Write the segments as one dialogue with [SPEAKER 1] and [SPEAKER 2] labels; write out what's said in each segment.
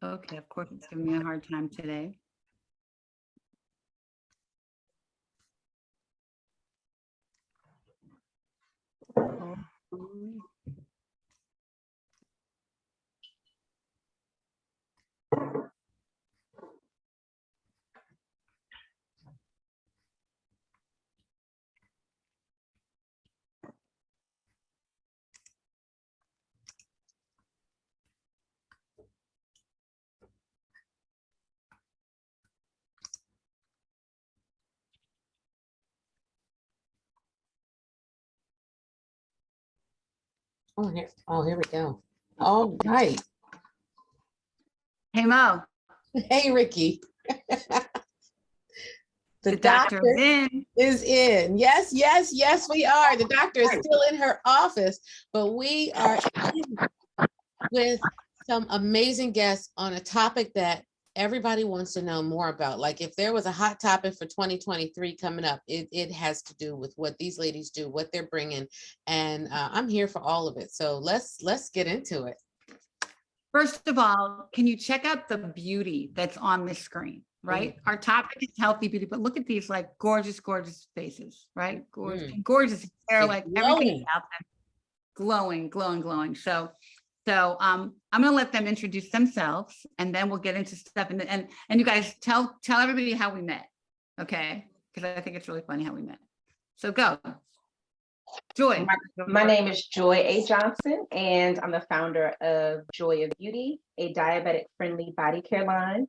[SPEAKER 1] Okay, of course, it's giving me a hard time today.
[SPEAKER 2] Here we go. All right.
[SPEAKER 1] Hey, Mo,
[SPEAKER 2] Hey, Ricky.
[SPEAKER 1] the doctor is in.
[SPEAKER 2] is in. Yes, yes, yes, we are. The doctor is still in her office, but we are in with some amazing guests on a topic that everybody wants to know more about. Like if there was a hot topic for 2023 coming up, it has to do with what these ladies do, what they're bringing. And I'm here for all of it. So let's get into it.
[SPEAKER 1] First of all, can you check out the beauty that's on this screen, right? Our topic is healthy beauty, but look at these like gorgeous, gorgeous faces, right? Gorgeous, gorgeous hair,
[SPEAKER 2] It's
[SPEAKER 1] like
[SPEAKER 2] glowing.
[SPEAKER 1] everything out there. Glowing, glowing, glowing. So I'm gonna let them introduce themselves and then we'll get into stuff. And you guys tell everybody how we met, okay? Because I think it's really funny how we met. So go. Joy.
[SPEAKER 3] My name is Joy A. Johnson, and I'm the founder of Joy of Beauty, a diabetic-friendly body care line.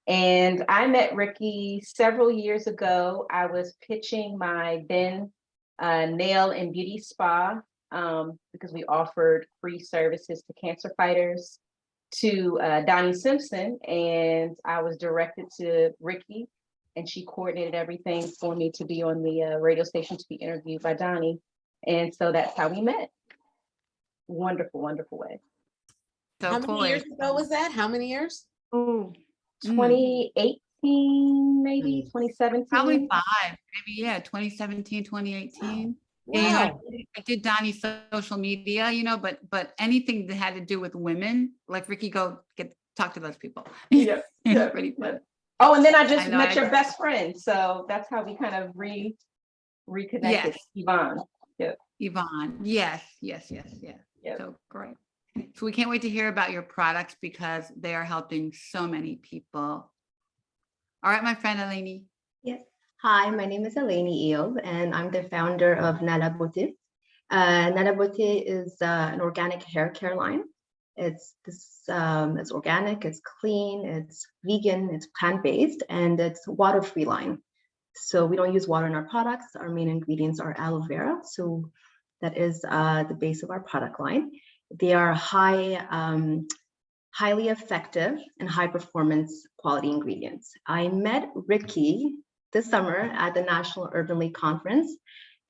[SPEAKER 3] And I met Ricky several years ago. I was pitching my then nail and beauty spa because we offered free services to cancer fighters to Donnie Simpson, and I was directed to Ricky, and she coordinated everything for me to be on the radio station to be interviewed by Donnie. And so that's how we met. Wonderful, wonderful way.
[SPEAKER 1] So
[SPEAKER 2] How many years ago was that? How many years?
[SPEAKER 1] Ooh,
[SPEAKER 3] 2018, maybe 2017.
[SPEAKER 1] probably 5, maybe, yeah, 2017, 2018.
[SPEAKER 2] Wow.
[SPEAKER 1] Yeah, I did Donnie's social media, but anything that had to do with women, like Ricky, talk to those people.
[SPEAKER 3] Yeah, yeah,
[SPEAKER 1] Pretty fun.
[SPEAKER 3] Oh, and then I just met your best friend. So that's how we kind of reconnected.
[SPEAKER 1] Yes.
[SPEAKER 3] Yvonne. Yeah.
[SPEAKER 1] Yvonne. Yes.
[SPEAKER 3] Yep.
[SPEAKER 1] So great. So we can't wait to hear about your products because they are helping so many people. All right, my friend Eleni.
[SPEAKER 4] Yes. Hi, my name is Eleni Eob, and I'm the founder of Nala Beauté. Nala Beauté is an organic hair care line. It's organic, it's clean, it's vegan, it's plant-based, and it's water-free line. So we don't use water in our products. Our main ingredients are aloe vera. So that is the base of our product line. They are highly effective and high performance quality ingredients. I met Ricky this summer at the National Urban League Conference.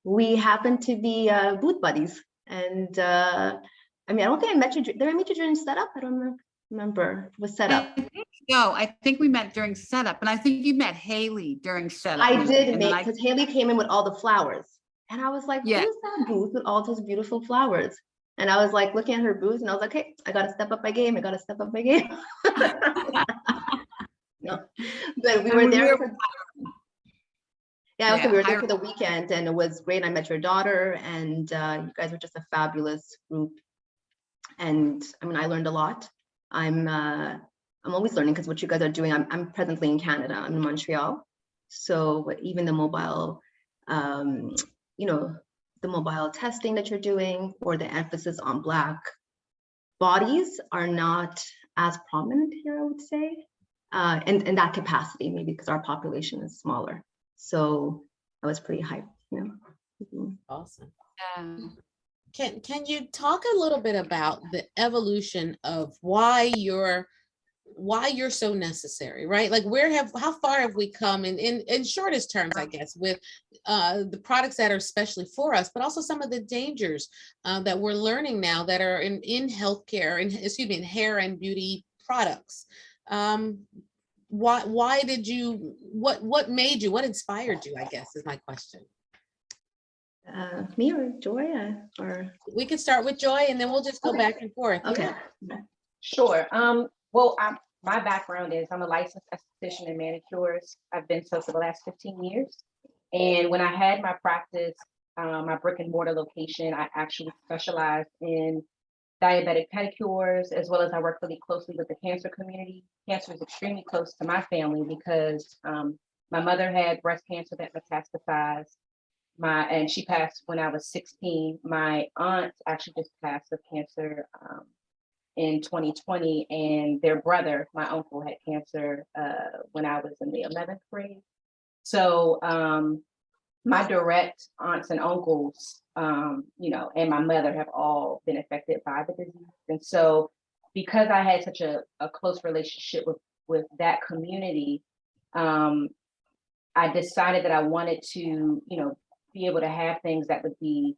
[SPEAKER 4] We happened to be booth buddies. And I don't think I met you. Did I meet you during setup? I don't remember. It was setup.
[SPEAKER 1] No, I think we met during setup, and I think you met Haley during setup.
[SPEAKER 4] I did meet, because Haley came in with all the flowers. And I was like, who's that booth with all those beautiful flowers? And I was like looking at her booth and I was like, hey, I got to step up my game. No, but we were there. We were there for the weekend and it was great. I met your daughter and you guys were just a fabulous group. And I learned a lot. I'm always learning because what you guys are doing, I'm presently in Canada, I'm in Montreal. So even the mobile, the mobile testing that you're doing or the emphasis on Black bodies are not as prominent here, I would say, and in that capacity, maybe because our population is smaller. So I was pretty hyped,
[SPEAKER 2] Awesome. Can you talk a little bit about the evolution of why you're so necessary, right? Like how far have we come in shortest terms, I guess, with the products that are especially for us, but also some of the dangers that we're learning now that are in healthcare and in hair and beauty products. Why did you, what made you, what inspired you, I guess is my question.
[SPEAKER 4] Me or Joy or?
[SPEAKER 2] We can start with Joy and then we'll just go back and forth.
[SPEAKER 4] Okay.
[SPEAKER 3] Sure. Well, my background is I'm a licensed esthetician and manicurist. I've been so for the last 15 years. And when I had my practice, my brick and mortar location, I actually specialized in diabetic pedicures, as well as I work really closely with the cancer community. Cancer is extremely close to my family because my mother had breast cancer that metastasized. And she passed when I was 16. My aunt actually just passed of cancer in 2020, and their brother, my uncle, had cancer when I was in the 11th grade. So my direct aunts and uncles, you know, and my mother have all been affected by the disease. And so because I had such a close relationship with that community, I decided that I wanted to, you know, be able to have things that would be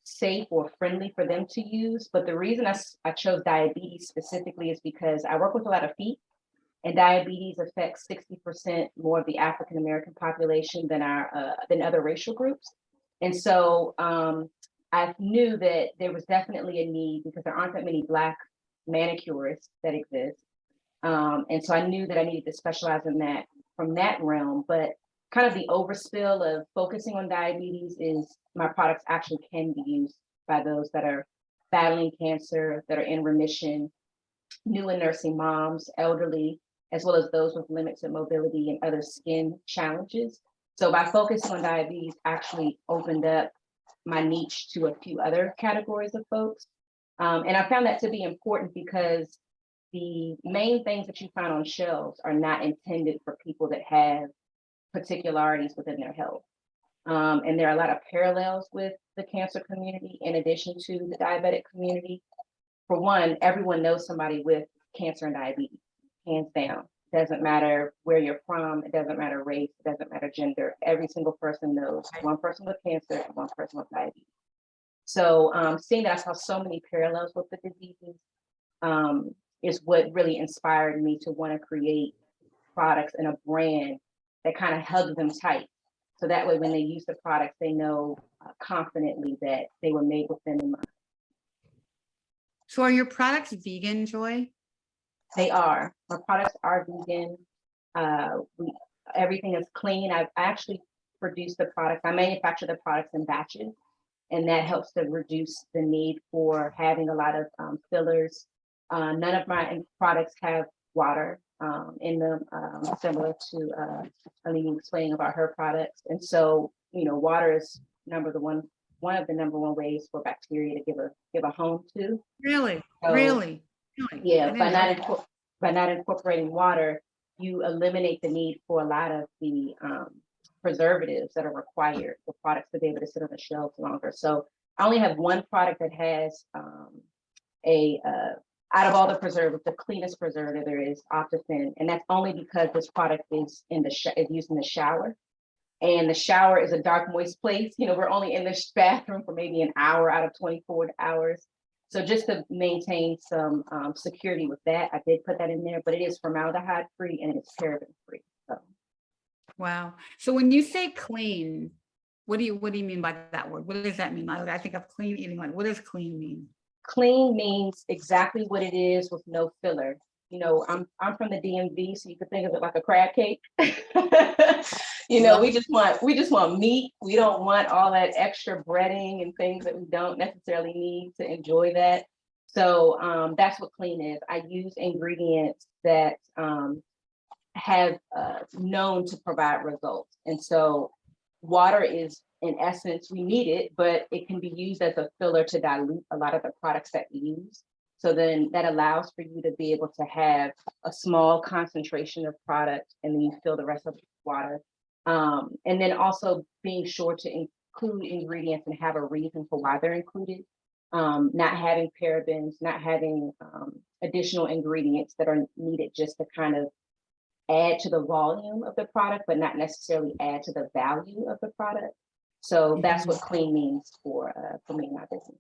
[SPEAKER 3] safe or friendly for them to use. But the reason I chose diabetes specifically is because I work with a lot of feet, and diabetes affects 60% more of the African American population than other racial groups. And so I knew that there was definitely a need because there aren't that many Black manicurists that exist. And so I knew that I needed to specialize in that from that realm. But kind of the overspill of focusing on diabetes is my products actually can be used by those that are battling cancer, that are in remission, new and nursing moms, elderly, as well as those with limited mobility and other skin challenges. So by focusing on diabetes actually opened up my niche to a few other categories of folks. And I found that to be important because the main things that you find on shelves are not intended for people that have particularities within their health. And there are a lot of parallels with the cancer community in addition to the diabetic community. For one, everyone knows somebody with cancer and diabetes, hands down. Doesn't matter where you're from, it doesn't matter race, it doesn't matter gender. Every single person knows one person with cancer and one person with diabetes. So seeing that I saw so many parallels with the diseases is what really inspired me to want to create products and a brand that kind of hugs them tight. So that way, when they use the products, they know confidently that they were made with them in mind.
[SPEAKER 1] So are your products vegan, Joy?
[SPEAKER 3] They are. Our products are vegan. Everything is clean. I actually produce the products. I manufacture the products in batches, and that helps to reduce the need for having a lot of fillers. None of my products have water in them, similar to Aline explaining about her products. And so, you know, water is one of the number one ways for bacteria to give a home to.
[SPEAKER 1] Really?
[SPEAKER 3] So,
[SPEAKER 1] Really?
[SPEAKER 3] yeah, by not incorporating water, you eliminate the need for a lot of the preservatives that are required for products to be able to sit on the shelves longer. So I only have one product that has out of all the preservatives, the cleanest preservative there is, Optafin, and that's only because this product is used in the shower. And the shower is a dark, moist place. You know, we're only in the bathroom for maybe an hour out of 24 hours. So just to maintain some security with that, I did put that in there, but it is formaldehyde free and it's paraben free. So.
[SPEAKER 1] Wow. So when you say clean, what do you mean by that word? What does that mean? I think of clean eating. Like, what does clean mean?
[SPEAKER 3] Clean means exactly what it is with no filler. You know, I'm from the DMV, so you could think of it like a crab cake. You know, we just want meat. We don't want all that extra breading and things that we don't necessarily need to enjoy that. So that's what clean is. I use ingredients that have known to provide results. And so water is, in essence, we need it, but it can be used as a filler to dilute a lot of the products that we use. So then that allows for you to be able to have a small concentration of product and then you fill the rest of it with water. And then also being sure to include ingredients and have a reason for why they're included. Not having parabens, not having additional ingredients that are needed just to kind of add to the volume of the product, but not necessarily add to the value of the product. So that's what clean means for me and my business.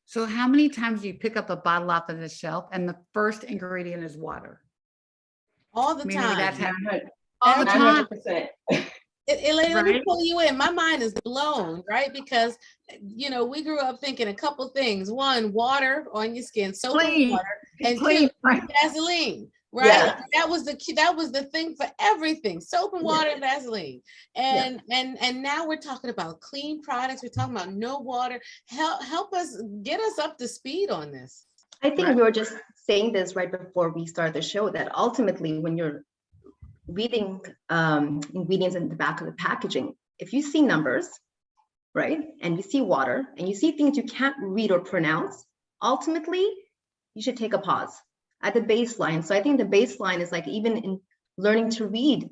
[SPEAKER 1] So how many times do you pick up a bottle off of the shelf and the first ingredient is water?
[SPEAKER 2] All the
[SPEAKER 1] Meaning
[SPEAKER 2] time.
[SPEAKER 1] that's
[SPEAKER 3] All the time. 100%.
[SPEAKER 2] Elaine, let me
[SPEAKER 1] Right?
[SPEAKER 2] pull you in. My mind is blown, right? Because, you know, we grew up thinking a couple things. One, water on your skin, soap and
[SPEAKER 1] Clean.
[SPEAKER 2] water. and
[SPEAKER 1] Clean,
[SPEAKER 2] two,
[SPEAKER 1] right.
[SPEAKER 2] Vaseline. Right.
[SPEAKER 4] Yeah.
[SPEAKER 2] That was the thing for everything. Soap and water and Vaseline. And now we're talking about clean products. We're talking about no water. Help us get us up to speed on this.
[SPEAKER 4] I think
[SPEAKER 1] Right.
[SPEAKER 4] we were just saying this right before we started the show, that ultimately when you're reading ingredients in the back of the packaging, if you see numbers, right, and you see water and you see things you can't read or pronounce, ultimately you should take a pause at the baseline. So I think the baseline is like, even in learning to read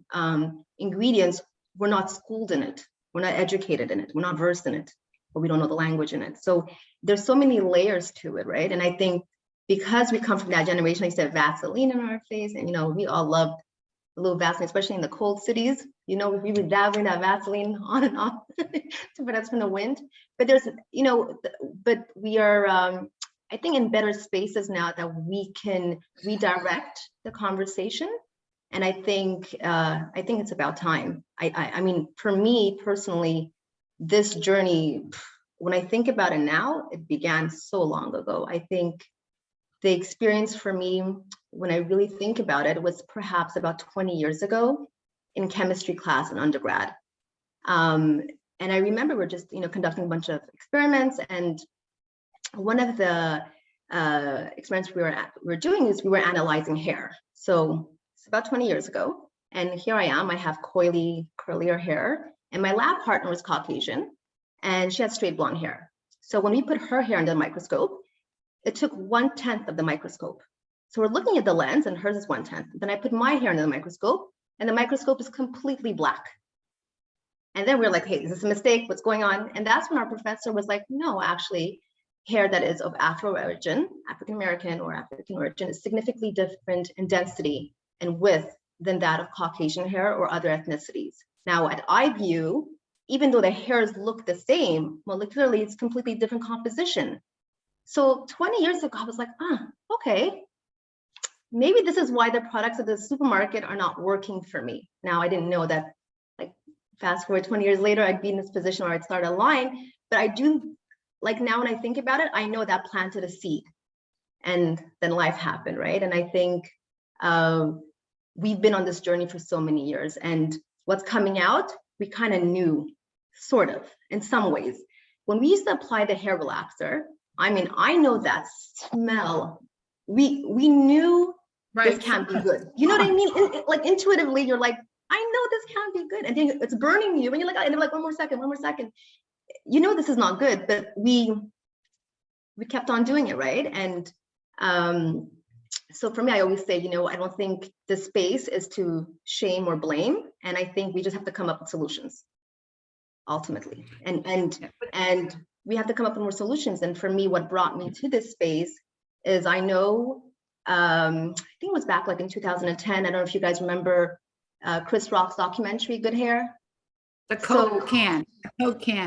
[SPEAKER 4] ingredients, we're not schooled in it, we're not educated in it, we're not versed in it, or we don't know the language in it. So there's so many layers to it, right? And I think because we come from that generation, like I said, Vaseline in our face, and we all loved a little Vaseline, especially in the cold cities. We were dabbing that Vaseline on and off to protect us from the wind. But there's, but we are, I think, in better spaces now that we can redirect the conversation. And I think it's about time. I mean, for me personally, this journey, when I think about it now, it began so long ago. I think the experience for me, when I really think about it, was perhaps about 20 years ago in chemistry class in undergrad. And I remember we're just, conducting a bunch of experiments, and one of the experiments we were doing is we were analyzing hair. So it's about 20 years ago, and here I am. I have curlier hair, and my lab partner was Caucasian, and she had straight blonde hair. So when we put her hair under the microscope, it took 1/10 of the microscope. So we're looking at the lens, and hers is 1/10. Then I put my hair under the microscope, and the microscope is completely black. And then we're like, hey, is this a mistake? What's going on? And that's when our professor was like, no, actually, hair that is of Afro origin, African American or African origin, is significantly different in density and width than that of Caucasian hair or other ethnicities. Now at EyeView, even though the hairs look the same, molecularly, it's completely different composition. So 20 years ago, I was like, okay, maybe this is why the products at the supermarket are not working for me. Now, I didn't know that, like, fast forward 20 years later, I'd be in this position where I'd start a line, but I do, like, now when I think about it, I know that planted a seed, and then life happened, right? And I think we've been on this journey for so many years, and what's coming out, we kind of knew, sort of, in some ways. When we used to apply the hair relaxer, I mean, I know that smell. We knew this can't be good. You know what I mean? Like intuitively, you're like, I know this can't be good. And then it's burning you. And you're like, and they're like, one more second. This is not good. But we kept on doing it, right? And so for me, I always say, I don't think the space is to shame or blame. And I think we just have to come up with solutions, ultimately. And we have to come up with more solutions. And for me, what brought me to this space is I know, I think it was back like in 2010. I don't know if you guys remember Chris Rock's documentary, Good Hair.
[SPEAKER 1] The Coke can,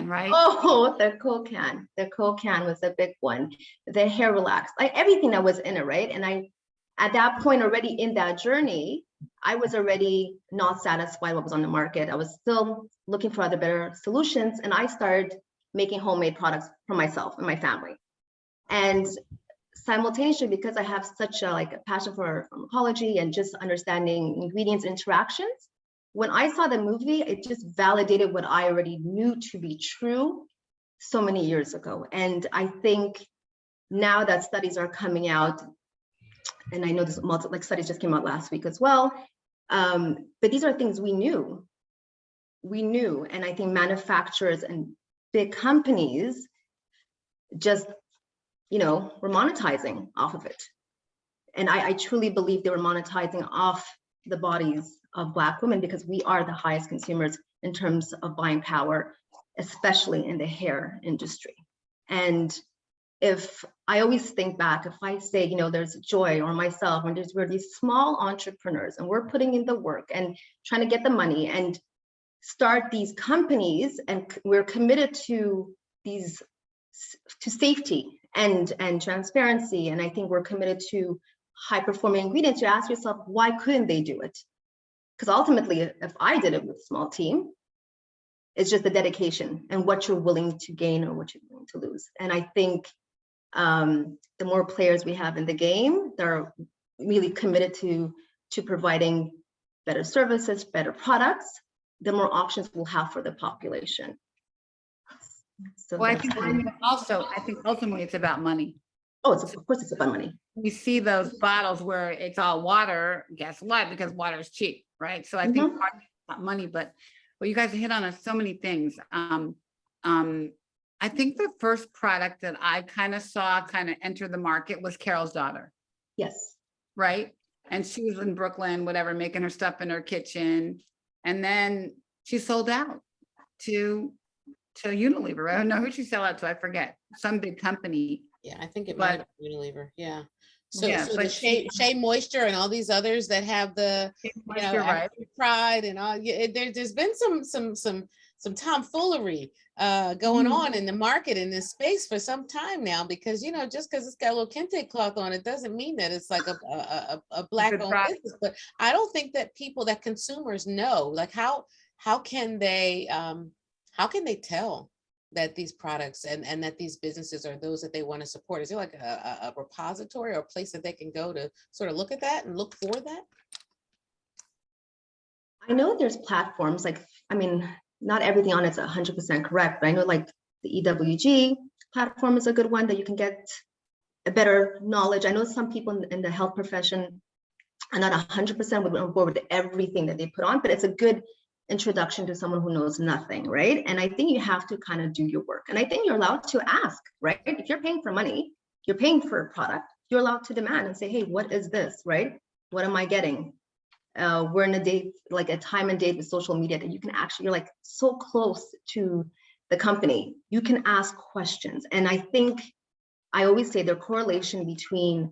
[SPEAKER 1] right?
[SPEAKER 4] Oh, the Coke can. The Coke can was a big one. The hair relax, like everything that was in it, right? And I, at that point, already in that journey, I was already not satisfied what was on the market. I was still looking for other better solutions, and I started making homemade products for myself and my family. And simultaneously, because I have such a passion for pharmacology and just understanding ingredients interactions, when I saw the movie, it just validated what I already knew to be true so many years ago. And I think now that studies are coming out, and I know this studies just came out last week as well, but these are things we knew. And I think manufacturers and big companies just, were monetizing off of it. And I truly believe they were monetizing off the bodies of Black women, because we are the highest consumers in terms of buying power, especially in the hair industry. And if I always think back, if I say, there's Joy or myself, and we're these small entrepreneurs, and we're putting in the work and trying to get the money and start these companies, and we're committed to safety and transparency, and I think we're committed to high performing ingredients, you ask yourself, why couldn't they do it? Because ultimately, if I did it with a small team, it's just the dedication and what you're willing to gain or what you're willing to lose. And I think the more players we have in the game, they're really committed to providing better services, better products, the more options we'll have for the population. So
[SPEAKER 1] Well, I
[SPEAKER 4] that's
[SPEAKER 1] think
[SPEAKER 4] kind of,
[SPEAKER 1] also, I think ultimately it's about money.
[SPEAKER 4] oh, of course it's about money.
[SPEAKER 1] We see those bottles where it's all water, guess what? Because water is cheap, right? So I think part of it's about money, but you guys hit on so many things. I think the first product that I kind of saw kind of enter the market was Carol's daughter,
[SPEAKER 4] Yes.
[SPEAKER 1] right? And she was in Brooklyn, whatever, making her stuff in her kitchen. And then she sold out to Unilever. Right? I don't know who she sold out to, I forget, some big company.
[SPEAKER 2] Yeah, I think it
[SPEAKER 1] But-
[SPEAKER 2] might have been Unilever. Yeah. So,
[SPEAKER 1] Yeah,
[SPEAKER 2] so
[SPEAKER 1] but
[SPEAKER 2] the Shea Moisture and all these others that have the, you know,
[SPEAKER 1] You're right.
[SPEAKER 2] African Pride and all, yeah, there's been some tomfoolery going on in the market in this space for some time now, because, you know, just because it's got a little kente cloth on it doesn't mean that it's like a black owned
[SPEAKER 1] product.
[SPEAKER 2] business. But I don't think that consumers know, like how can they tell that these products and that these businesses are those that they want to support? Is there like a repository or a place that they can go to sort of look at that and look for that?
[SPEAKER 4] I know there's platforms like, I mean, not everything on it's 100% correct, but I know like the EWG platform is a good one that you can get a better knowledge. I know some people in the health profession are not 100% on board with everything that they put on, but it's a good introduction to someone who knows nothing, right? And I think you have to kind of do your work. And I think you're allowed to ask, right? If you're paying for money, you're paying for a product, you're allowed to demand and say, hey, what is this, right? What am I getting? We're in a day, like a time and date with social media that you can actually, you're like so close to the company, you can ask questions. And I think I always say the correlation between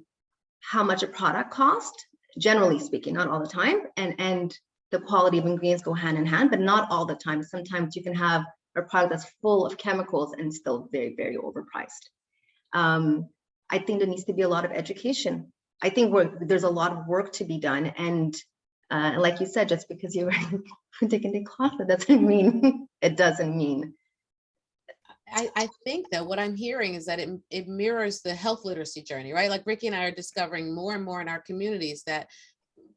[SPEAKER 4] how much a product costs, generally speaking, not all the time, and the quality of ingredients go hand in hand, but not all the time. Sometimes you can have a product that's full of chemicals and still very, very overpriced. I think there needs to be a lot of education. I think there's a lot of work to be done. And like you said, just because you're taking the cloth, that doesn't mean, it doesn't mean.
[SPEAKER 2] I think that what I'm hearing is that it mirrors the health literacy journey, right? Like Ricky and I are discovering more and more in our communities that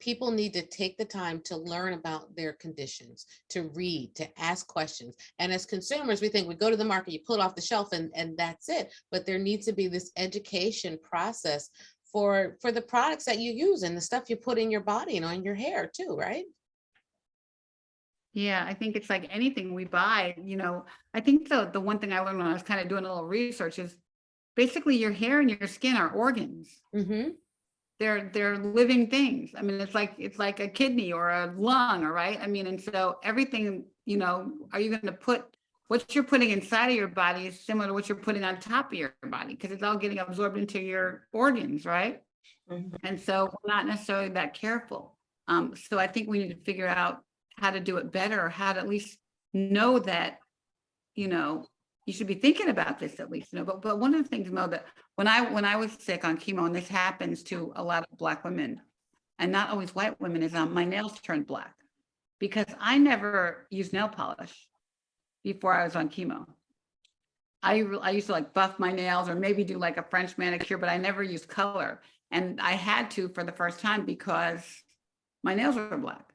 [SPEAKER 2] people need to take the time to learn about their conditions, to read, to ask questions. And as consumers, we think we go to the market, you pull it off the shelf and that's it. But there needs to be this education process for the products that you use and the stuff you put in your body and on your hair too, right?
[SPEAKER 1] Yeah, I think it's like anything we buy, you know, I think the one thing I learned when I was kind of doing a little research is basically your hair and your skin are organs.
[SPEAKER 2] Mm-hmm.
[SPEAKER 1] They're living things. I mean, it's like a kidney or a lung, all right? I mean, and so everything, you know, are you going to put what you're putting inside of your body is similar to what you're putting on top of your body, because it's all getting absorbed into your organs, right?
[SPEAKER 4] Mhm.
[SPEAKER 1] And so we're not necessarily that careful. So I think we need to figure out how to do it better, or how to at least know that, you know, you should be thinking about this at least, you know. But one of the things, Mo, that when I was sick on chemo, and this happens to a lot of Black women, and not always white women, is my nails turned black because I never used nail polish before I was on chemo. I used to like buff my nails or maybe do like a French manicure, but I never used color. And I had to for the first time because my nails were black.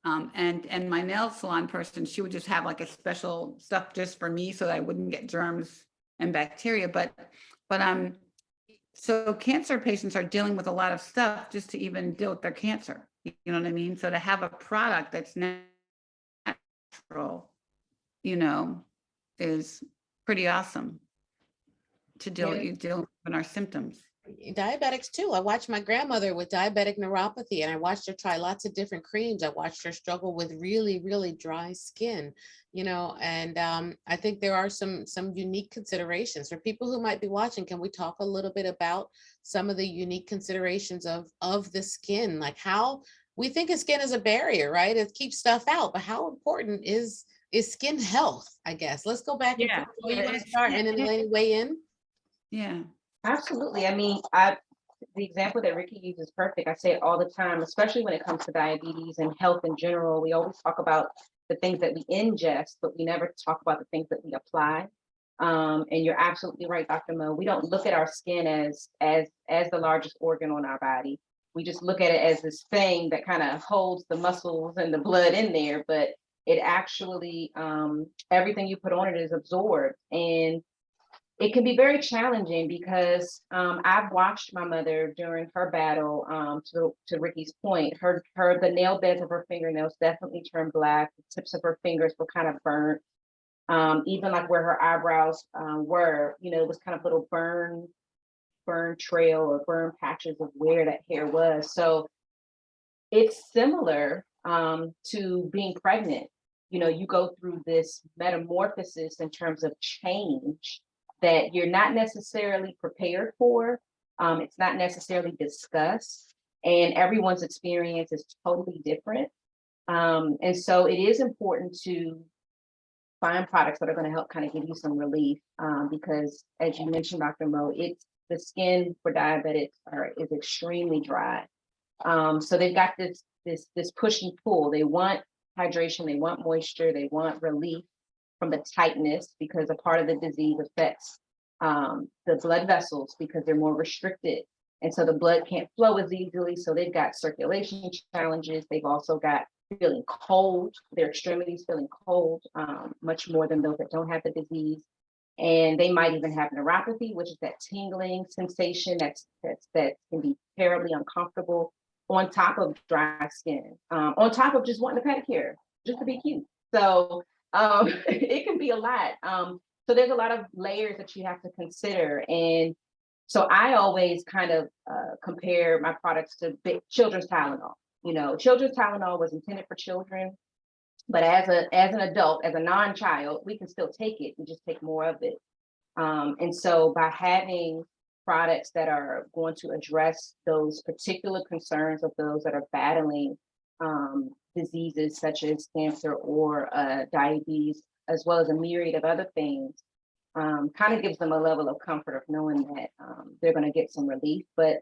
[SPEAKER 1] And my nail salon person, she would just have like a special stuff just for me so that I wouldn't get germs and bacteria. But so cancer patients are dealing with a lot of stuff just to even deal with their cancer. You know what I mean? So to have a product that's natural, you know, is pretty awesome to deal with our symptoms.
[SPEAKER 2] Diabetics too. I watched my grandmother with diabetic neuropathy, and I watched her try lots of different creams. I watched her struggle with really, really dry skin, you know, and I think there are some unique considerations for people who might be watching. Can we talk a little bit about some of the unique considerations of the skin, like how we think of skin as a barrier, right? It keeps stuff out, but how important is skin health? I guess let's go back.
[SPEAKER 1] Yeah.
[SPEAKER 2] And you want to start, and then Elaine weigh in.
[SPEAKER 1] Yeah.
[SPEAKER 3] Absolutely. I mean, the example that Ricky uses is perfect. I say it all the time, especially when it comes to diabetes and health in general. We always talk about the things that we ingest, but we never talk about the things that we apply. And you're absolutely right, Dr. Mo. We don't look at our skin as the largest organ on our body. We just look at it as this thing that kind of holds the muscles and the blood in there, but it actually, everything you put on it is absorbed. And it can be very challenging because I've watched my mother during her battle, to Ricky's point, the nail beds of her fingernails definitely turned black. The tips of her fingers were kind of burnt. Even like where her eyebrows were, it was kind of little burn trail or burn patches of where that hair was. So it's similar to being pregnant. You go through this metamorphosis in terms of change that you're not necessarily prepared for. It's not necessarily discussed, and everyone's experience is totally different. And so it is important to find products that are going to help kind of give you some relief, because as you mentioned, Dr. Mo, the skin for diabetics is extremely dry. So they've got this push and pull. They want hydration, they want moisture, they want relief from the tightness, because a part of the disease affects the blood vessels because they're more restricted. And so the blood can't flow as easily. So they've got circulation challenges. They've also got feeling cold, their extremities feeling cold, much more than those that don't have the disease. And they might even have neuropathy, which is that tingling sensation that can be terribly uncomfortable, on top of dry skin, on top of just wanting a pedicure, just to be cute. So it can be a lot. So there's a lot of layers that you have to consider. And so I always kind of compare my products to children's Tylenol. Children's Tylenol was intended for children, but as an adult, as a non-child, we can still take it. We just take more of it. And so by having products that are going to address those particular concerns of those that are battling diseases such as cancer or diabetes, as well as a myriad of other things, kind of gives them a level of comfort of knowing that they're going to get some relief. But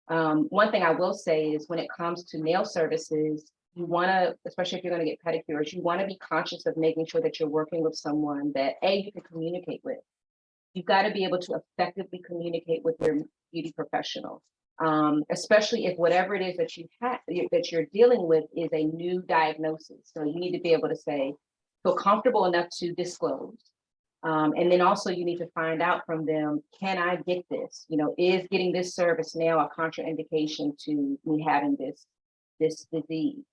[SPEAKER 3] one thing I will say is when it comes to nail services, you want to, especially if you're going to get pedicures, you want to be conscious of making sure that you're working with someone that you can communicate with. You've got to be able to effectively communicate with your beauty professional, especially if whatever it is that you're dealing with is a new diagnosis. So you need to be able to feel comfortable enough to disclose. And then also you need to find out from them, can I get this? Is getting this service now a contraindication to me having this disease?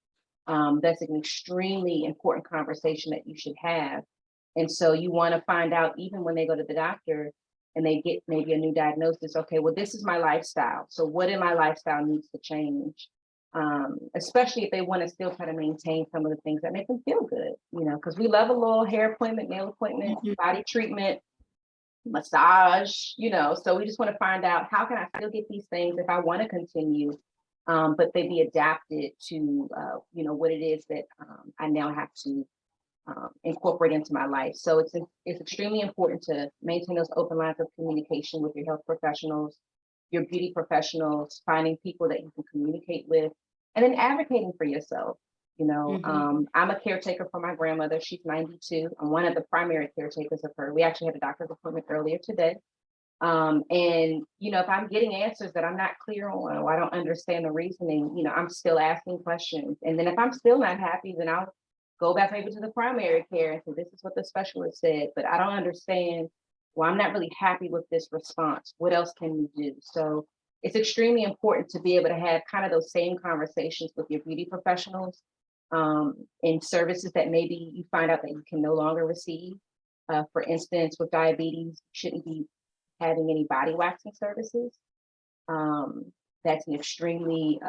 [SPEAKER 3] That's an extremely important conversation that you should have. And so you want to find out, even when they go to the doctor and they get maybe a new diagnosis, okay, well, this is my lifestyle. So what in my lifestyle needs to change? Especially if they want to still try to maintain some of the things that make them feel good, because we love a little hair appointment, nail appointment, body treatment, massage, so we just want to find out, how can I still get these things if I want to continue, but they be adapted to, what it is that I now have to incorporate into my life. So it's extremely important to maintain those open lines of communication with your health professionals, your beauty professionals, finding people that you can communicate with, and then advocating for yourself. I'm a caretaker for my grandmother. She's 92. I'm one of the primary caretakers of her. We actually had a doctor's appointment earlier today. And, if I'm getting answers that I'm not clear on, or I don't understand the reasoning, I'm still asking questions. And then if I'm still not happy, then I'll go back maybe to the primary care and say, this is what the specialist said, but I don't understand. Well, I'm not really happy with this response. What else can we do? So it's extremely important to be able to have kind of those same conversations with your beauty professionals in services that maybe you find out that you can no longer receive. For instance, with diabetes, you shouldn't be having any body waxing services. That's an extremely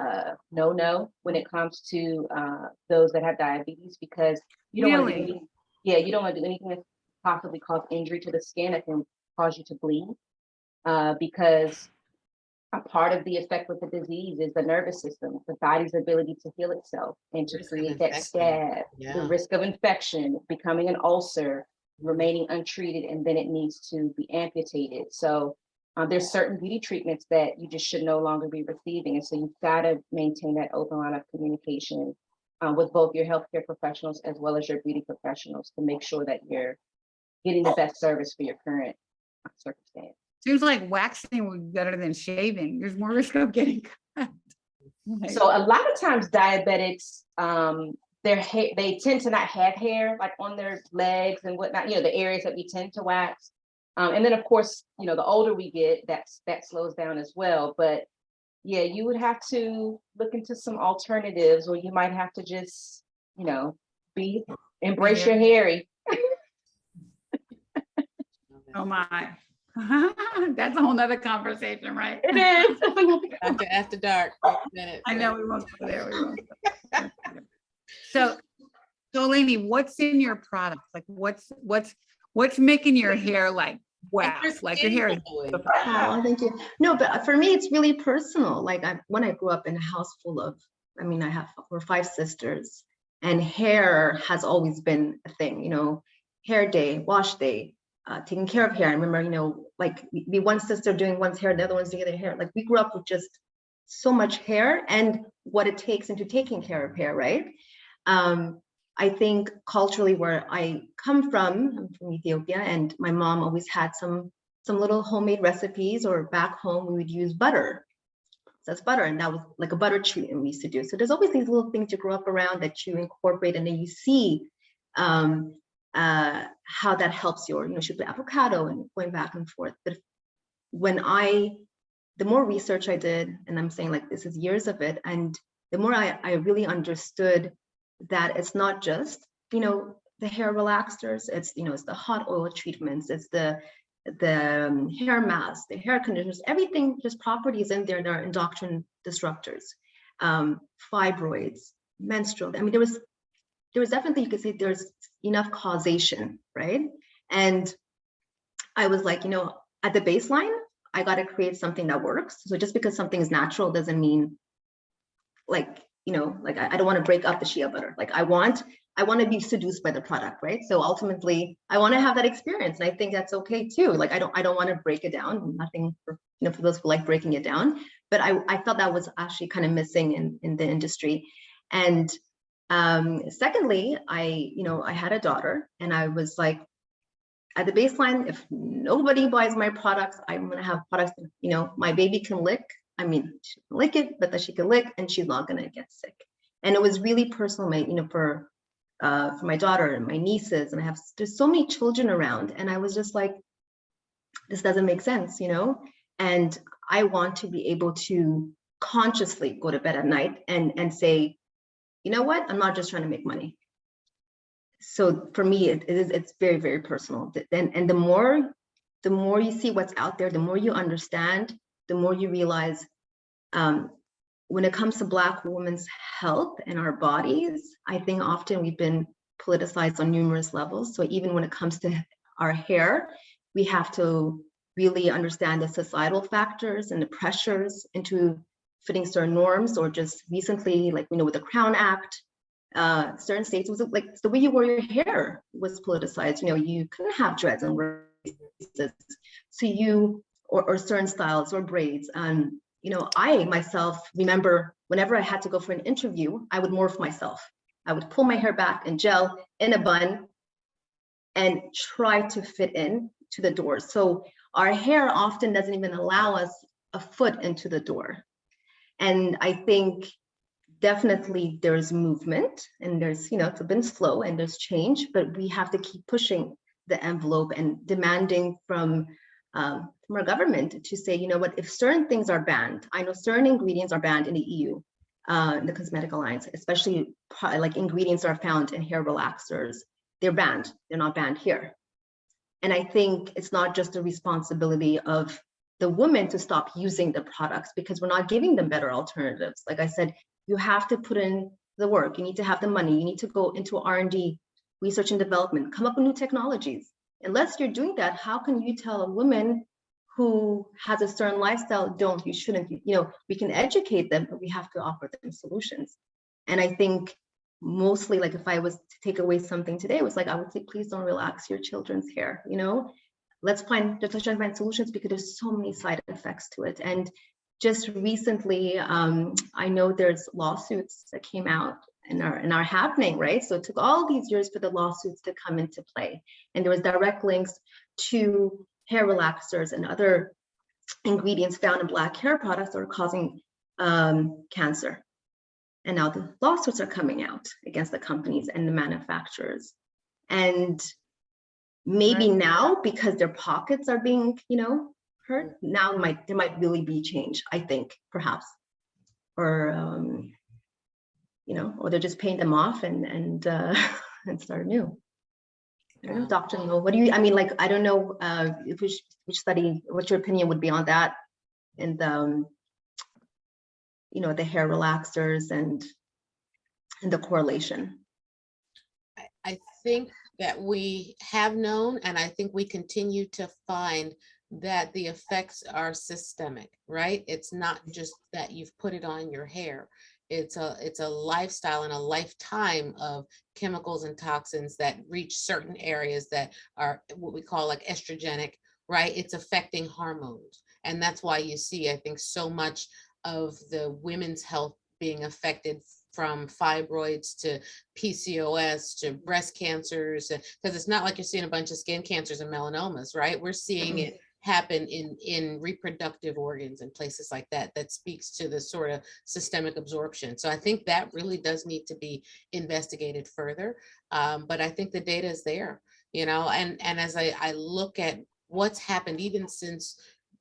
[SPEAKER 3] no-no when it comes to those that have diabetes, because you don't want to do anything, you don't want to do anything that possibly cause injury to the skin that can cause you to bleed, because a part of the effect with the disease is the nervous system, the body's ability to heal itself and to create that scab, the risk of infection, becoming an ulcer, remaining untreated, and then it needs to be amputated. So there's certain beauty treatments that you just should no longer be receiving. And so you've got to maintain that open line of communication with both your healthcare professionals as well as your beauty professionals to make sure that you're getting the best service for your current circumstance.
[SPEAKER 1] Seems like waxing would be better than shaving. There's more risk of getting cut. Like,
[SPEAKER 3] So a lot of times diabetics, their hair, they tend to not have hair like on their legs and whatnot, you know, the areas that we tend to wax. And then of course, you know, the older we get, that slows down as well. But yeah, you would have to look into some alternatives, or you might have to just, you know, embrace your hairy.
[SPEAKER 1] oh my. That's a whole nother conversation, right?
[SPEAKER 3] It is.
[SPEAKER 2] After dark. Wait a minute.
[SPEAKER 1] I know we won't go there. We won't go there. So Eleni, what's in your products? Like what's making your hair like wow? Like your hair is
[SPEAKER 4] Oh, thank you. No, but for me, it's really personal. Like when I grew up in a house full of, I mean, we're 5 sisters, and hair has always been a thing, you know, hair day, wash day, taking care of hair. I remember, you know, like the one sister doing one's hair, the other one's doing their hair. Like we grew up with just so much hair and what it takes into taking care of hair, right? I think culturally where I come from, I'm from Ethiopia, and my mom always had some little homemade recipes, or back home we would use butter. So that's butter, and that was like a butter treatment we used to do. So there's always these little things you grow up around that you incorporate, and then you see how that helps your, you know, should be avocado and going back and forth. But the more research I did, and I'm saying like this is years of it, and the more I really understood that it's not just, you know, the hair relaxers, it's, you know, it's the hot oil treatments, it's the hair masks, the hair conditioners, everything, just properties in there that are endocrine disruptors, fibroids, menstrual. I mean, there was definitely, you could say there's enough causation, right? And I was like, you know, at the baseline, I got to create something that works. So just because something is natural doesn't mean like, you know, like I don't want to break up the shea butter. Like I want to be seduced by the product, right? So ultimately, I want to have that experience, and I think that's okay too. Like I don't want to break it down. Nothing for, you know, for those who like breaking it down. But I felt that was actually kind of missing in the industry. And secondly, I had a daughter, and I was like, at the baseline, if nobody buys my products, I'm gonna have products that, you know, my baby can lick. I mean, she can lick it, but that she can lick, and she's not gonna get sick. And it was really personal made, you know, for my daughter and my nieces, and there's so many children around, and I was just like, this doesn't make sense, you know. And I want to be able to consciously go to bed at night and say, you know what, I'm not just trying to make money. So for me, it's very, very personal. And the more you see what's out there, the more you understand, the more you realize when it comes to Black women's health and our bodies, I think often we've been politicized on numerous levels. So even when it comes to our hair, we have to really understand the societal factors and the pressures into fitting certain norms, or just recently, like, you know, with the Crown Act, certain states, was like the way you wore your hair was politicized. You know, you couldn't have dreads and braces. So or certain styles or braids. You know, I myself remember whenever I had to go for an interview, I would morph myself. I would pull my hair back and gel in a bun and try to fit in to the door. So our hair often doesn't even allow us a foot into the door. And I think definitely there's movement, and there's, you know, it's been slow and there's change, but we have to keep pushing the envelope and demanding from our government to say, you know what, if certain things are banned, I know certain ingredients are banned in the EU, the Cosmetic Alliance, especially like ingredients are found in hair relaxers, they're banned, they're not banned here. And I think it's not just a responsibility of the women to stop using the products, because we're not giving them better alternatives. Like I said, you have to put in the work, you need to have the money, you need to go into R&D, research and development, come up with new technologies. Unless you're doing that, how can you tell a woman who has a certain lifestyle, you shouldn't, you know, we can educate them, but we have to offer them solutions. And I think mostly, like, if I was to take away something today, it was like, I would say, please don't relax your children's hair, you know, let's try to find solutions, because there's so many side effects to it. And just recently, I know there's lawsuits that came out are happening, right? So it took all these years for the lawsuits to come into play, and there was direct links to hair relaxers and other ingredients found in Black hair products that are causing cancer. And now the lawsuits are coming out against the companies and the manufacturers. And maybe
[SPEAKER 1] Right.
[SPEAKER 4] now, because their pockets are being, hurt, now there might really be change, I think, perhaps. Or or they're just paying them off and and start anew. I don't know, Dr. Ngo, what do you, I don't know if which study, what your opinion would be on that, and the hair relaxers and the correlation.
[SPEAKER 2] I think that we have known, and I think we continue to find that the effects are systemic, right? It's not just that you've put it on your hair. It's a lifestyle and a lifetime of chemicals and toxins that reach certain areas that are what we call like estrogenic, right? It's affecting hormones. And that's why you see, I think, so much of the women's health being affected, from fibroids to PCOS to breast cancers, because it's not like you're seeing a bunch of skin cancers and melanomas, right? We're seeing it happen in reproductive organs and places like that. That speaks to the sort of systemic absorption. So I think that really does need to be investigated further. But I think the data is there, and as I look at what's happened, even since,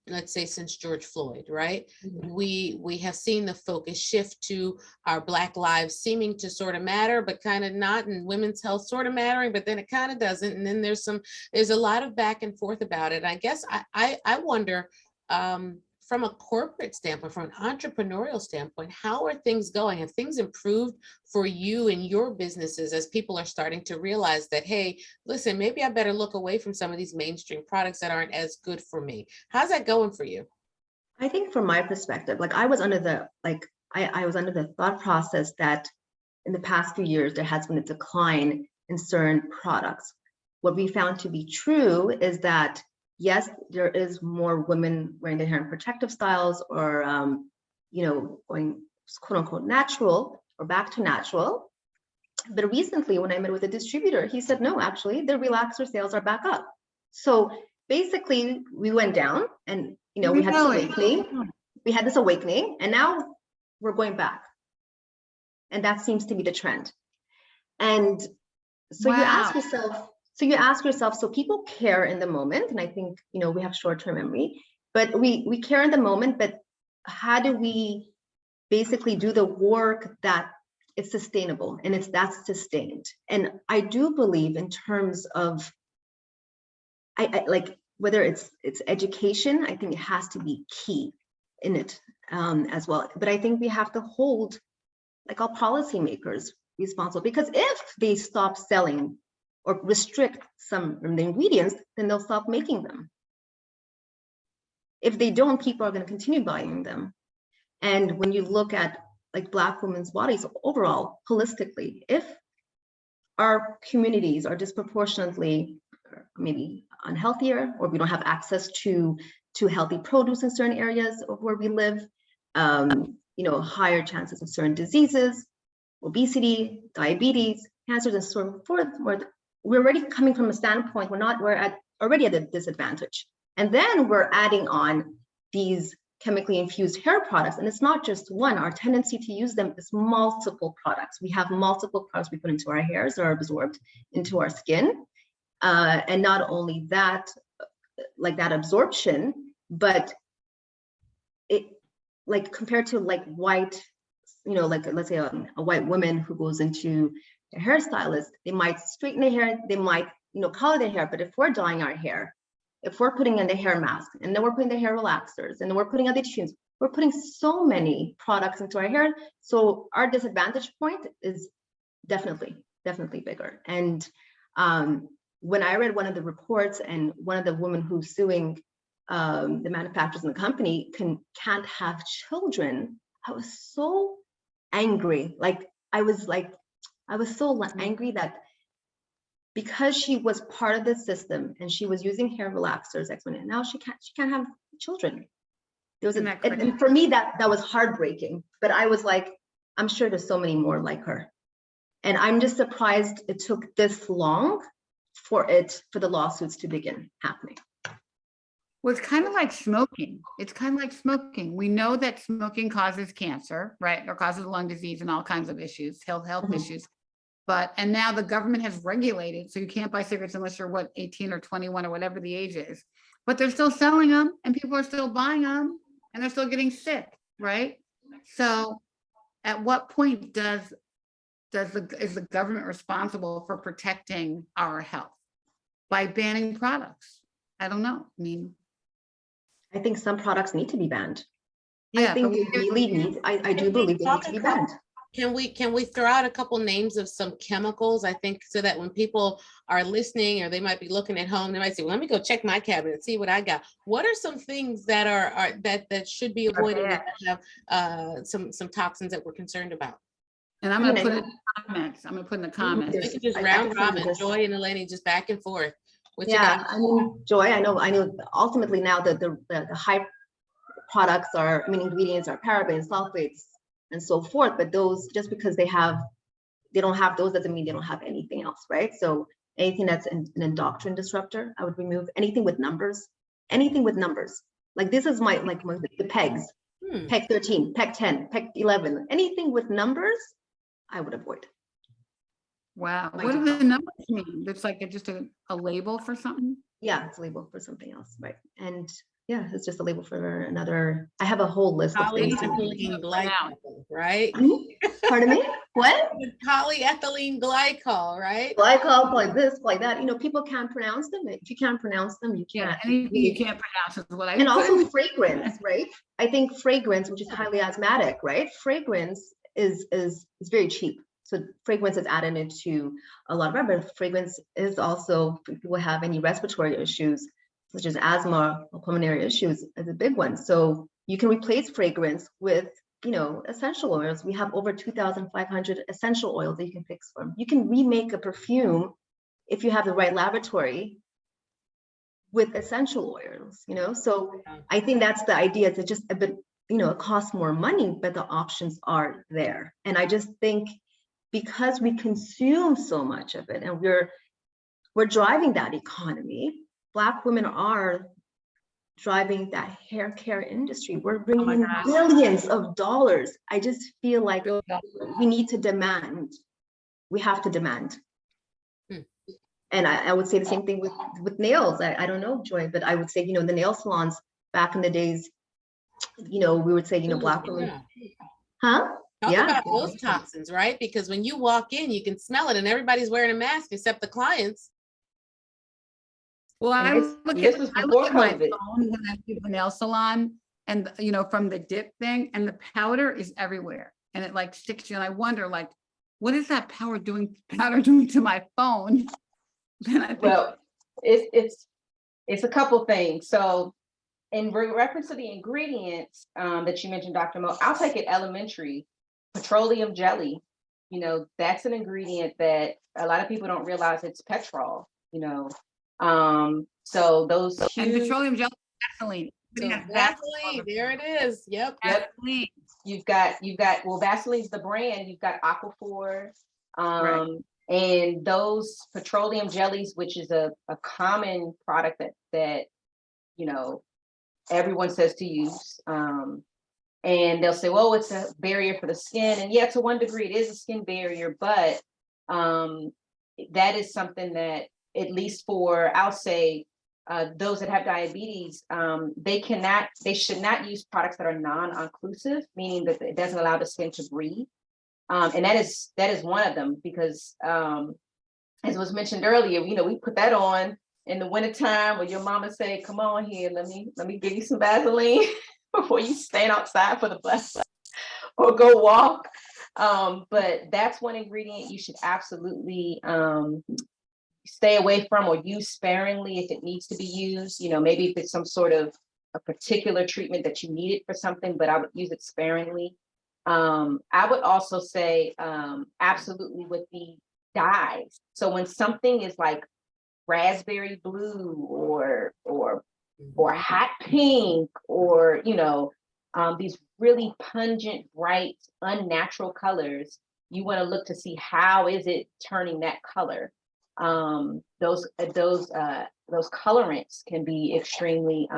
[SPEAKER 2] let's say, since George Floyd, right? We have seen the focus shift to our Black lives seeming to sort of matter, but kind of not, and women's health sort of mattering, but then it kind of doesn't. And then there's a lot of back and forth about it. I guess I wonder, from a corporate standpoint, from an entrepreneurial standpoint, how are things going? Have things improved for you and your businesses as people are starting to realize that, hey, listen, maybe I better look away from some of these mainstream products that aren't as good for me? How's that going for you?
[SPEAKER 4] I think from my perspective, I was under the I was under the thought process that in the past few years there has been a decline in certain products. What we found to be true is that yes, there is more women wearing their hair in protective styles, or going quote unquote natural or back to natural. But recently, when I met with a distributor, he said, no, actually, the relaxer sales are back up. So basically, we went down, and we had this awakening. We had this awakening, and now we're going back. And that seems to be the trend. And so
[SPEAKER 1] Wow.
[SPEAKER 4] you ask yourself, so people care in the moment, and I think, we have short-term memory, but we care in the moment, but how do we basically do the work that it's sustainable and that's sustained? And I do believe in terms of, I like, whether it's education, I think it has to be key in it as well. But I think we have to hold all policymakers responsible, because if they stop selling or restrict some of the ingredients, then they'll stop making them. If they don't, people are going to continue buying them. And when you look at Black women's bodies overall, holistically, if our communities are disproportionately maybe unhealthier, or we don't have access to healthy produce in certain areas of where we live, higher chances of certain diseases, obesity, diabetes, cancers, and so forth, we're already coming from a standpoint, we're already at a disadvantage. And then we're adding on these chemically infused hair products. And it's not just one. Our tendency to use them is multiple products. We have multiple products we put into our hairs that are absorbed into our skin. And not only that, that absorption, but it, compared to white, let's say a white woman who goes into a hairstylist, they might straighten their hair, they might, color their hair. But if we're dyeing our hair, if we're putting in the hair mask, and then we're putting the hair relaxers, and then we're putting other tunes, we're putting so many products into our hair. So our disadvantage point is definitely bigger. And when I read one of the reports, and one of the women who's suing the manufacturers and the company can't have children, I was so angry. I was so angry that because she was part of the system and she was using hair relaxers, and now she can't have children. There was and for me that was heartbreaking. But I was like, I'm sure there's so many more like her. And I'm just surprised it took this long for the lawsuits to begin happening.
[SPEAKER 1] Well, it's kind of like smoking. It's kind of like smoking. We know that smoking causes cancer, right? Or causes lung disease and all kinds of issues, health
[SPEAKER 4] Mhm.
[SPEAKER 1] issues. But, and now the government has regulated, so you can't buy cigarettes unless you're what, 18 or 21 or whatever the age is. But they're still selling them and people are still buying them and they're still getting sick, right? So at what point is the government responsible for protecting our health? By banning products? I don't know. I mean,
[SPEAKER 4] I think some products need to be banned.
[SPEAKER 1] yeah,
[SPEAKER 4] I think
[SPEAKER 1] but
[SPEAKER 4] they really need, I do believe they need to be banned.
[SPEAKER 2] Can we throw out a couple names of some chemicals? I think so that when people are listening or they might be looking at home, they might say, well, let me go check my cabinet and see what I got. What are some things that are that should be avoided that have some toxins that we're concerned about?
[SPEAKER 1] And I'm
[SPEAKER 4] I mean,
[SPEAKER 1] gonna
[SPEAKER 4] I
[SPEAKER 1] put it
[SPEAKER 4] know-
[SPEAKER 1] in the comments. I'm gonna put in the comments.
[SPEAKER 2] We can just
[SPEAKER 4] I
[SPEAKER 2] round
[SPEAKER 4] can send you
[SPEAKER 2] robin,
[SPEAKER 4] this.
[SPEAKER 2] Joy and Eleni, just back and forth. What you
[SPEAKER 4] Yeah,
[SPEAKER 2] got?
[SPEAKER 4] I mean, Joy, I know ultimately now that the high products are, I mean, ingredients are parabens, sulfates, and so forth, but those, just because they don't have those doesn't mean they don't have anything else, right? So anything that's an endocrine disruptor, I would remove. Anything with numbers, Like this is the pegs,
[SPEAKER 2] Hmm.
[SPEAKER 4] PEG 13, PEG 10, PEG 11, anything with numbers, I would avoid.
[SPEAKER 1] Wow,
[SPEAKER 4] My
[SPEAKER 1] what do
[SPEAKER 4] default.
[SPEAKER 1] the numbers mean? It's like just a label for something?
[SPEAKER 4] Yeah, it's a label for something else, right? And yeah, it's just a label for another. I have a whole list of things.
[SPEAKER 2] Polyethylene glycol, right?
[SPEAKER 4] Pardon me? What?
[SPEAKER 2] Polyethylene glycol, right?
[SPEAKER 4] Glycol, like this, like that. You know, people can't pronounce them. If you can't pronounce them, you
[SPEAKER 1] Yeah,
[SPEAKER 4] can't.
[SPEAKER 1] anything you can't pronounce is what I.
[SPEAKER 4] And
[SPEAKER 1] put
[SPEAKER 4] also
[SPEAKER 1] in-
[SPEAKER 4] fragrance, right? I think fragrance, which is highly asthmatic, right? Fragrance is very cheap. So fragrance is added into a lot of but fragrance is also, if people have any respiratory issues, such as asthma or pulmonary issues, is a big one. So you can replace fragrance with, essential oils. We have over 2,500 essential oils that you can pick from. You can remake a perfume if you have the right laboratory with essential oils, So I think that's the idea. It's just a bit, it costs more money, but the options are there. And I just think because we consume so much of it and we're driving that economy, Black women are driving that hair care industry. We're bringing in billions of dollars. I just feel like we need to demand. We have to demand. And I would say the same thing with nails. I don't know, Joy, but I would say, the nail salons back in the days, we would say, Black women. Huh?
[SPEAKER 2] Talk about those toxins, right? Because when you walk in, you can smell it and everybody's wearing a mask except the clients.
[SPEAKER 1] Well, I
[SPEAKER 3] This
[SPEAKER 1] look
[SPEAKER 3] was
[SPEAKER 1] at
[SPEAKER 3] before
[SPEAKER 1] my
[SPEAKER 3] COVID.
[SPEAKER 1] phone when I do the nail salon and, from the dip thing, and the powder is everywhere and it like sticks to you. And I wonder, like, what is that powder doing to my phone? Then I think,
[SPEAKER 3] Well, it's a couple things. So in reference to the ingredients that you mentioned, Dr. Mo, I'll take it elementary. Petroleum jelly, that's an ingredient that a lot of people don't realize it's petrol, so those
[SPEAKER 1] and petroleum jelly, Vaseline.
[SPEAKER 2] So
[SPEAKER 1] Everybody has
[SPEAKER 2] Vaseline, there it is. Yep.
[SPEAKER 1] Vaseline.
[SPEAKER 3] you've got well, Vaseline's the brand. You've got Aquaphor, and those petroleum jellies, which is a common product that everyone says to use. And they'll say, well, it's a barrier for the skin. And yeah, to one degree, it is a skin barrier, but that is something that, at least for, I'll say, those that have diabetes, they should not use products that are non-occlusive, meaning that it doesn't allow the skin to breathe. And that is one of them, because as was mentioned earlier, we put that on in the wintertime where your mama say, come on here, let me give you some Vaseline before you stand outside for the bus or go walk. But that's one ingredient you should absolutely stay away from or use sparingly if it needs to be used. Maybe if it's some sort of a particular treatment that you need it for something, but I would use it sparingly. I would also say absolutely with the dyes. So when something is like raspberry blue or hot pink or these really pungent, bright, unnatural colors, you want to look to see how is it turning that color. Those colorants can be extremely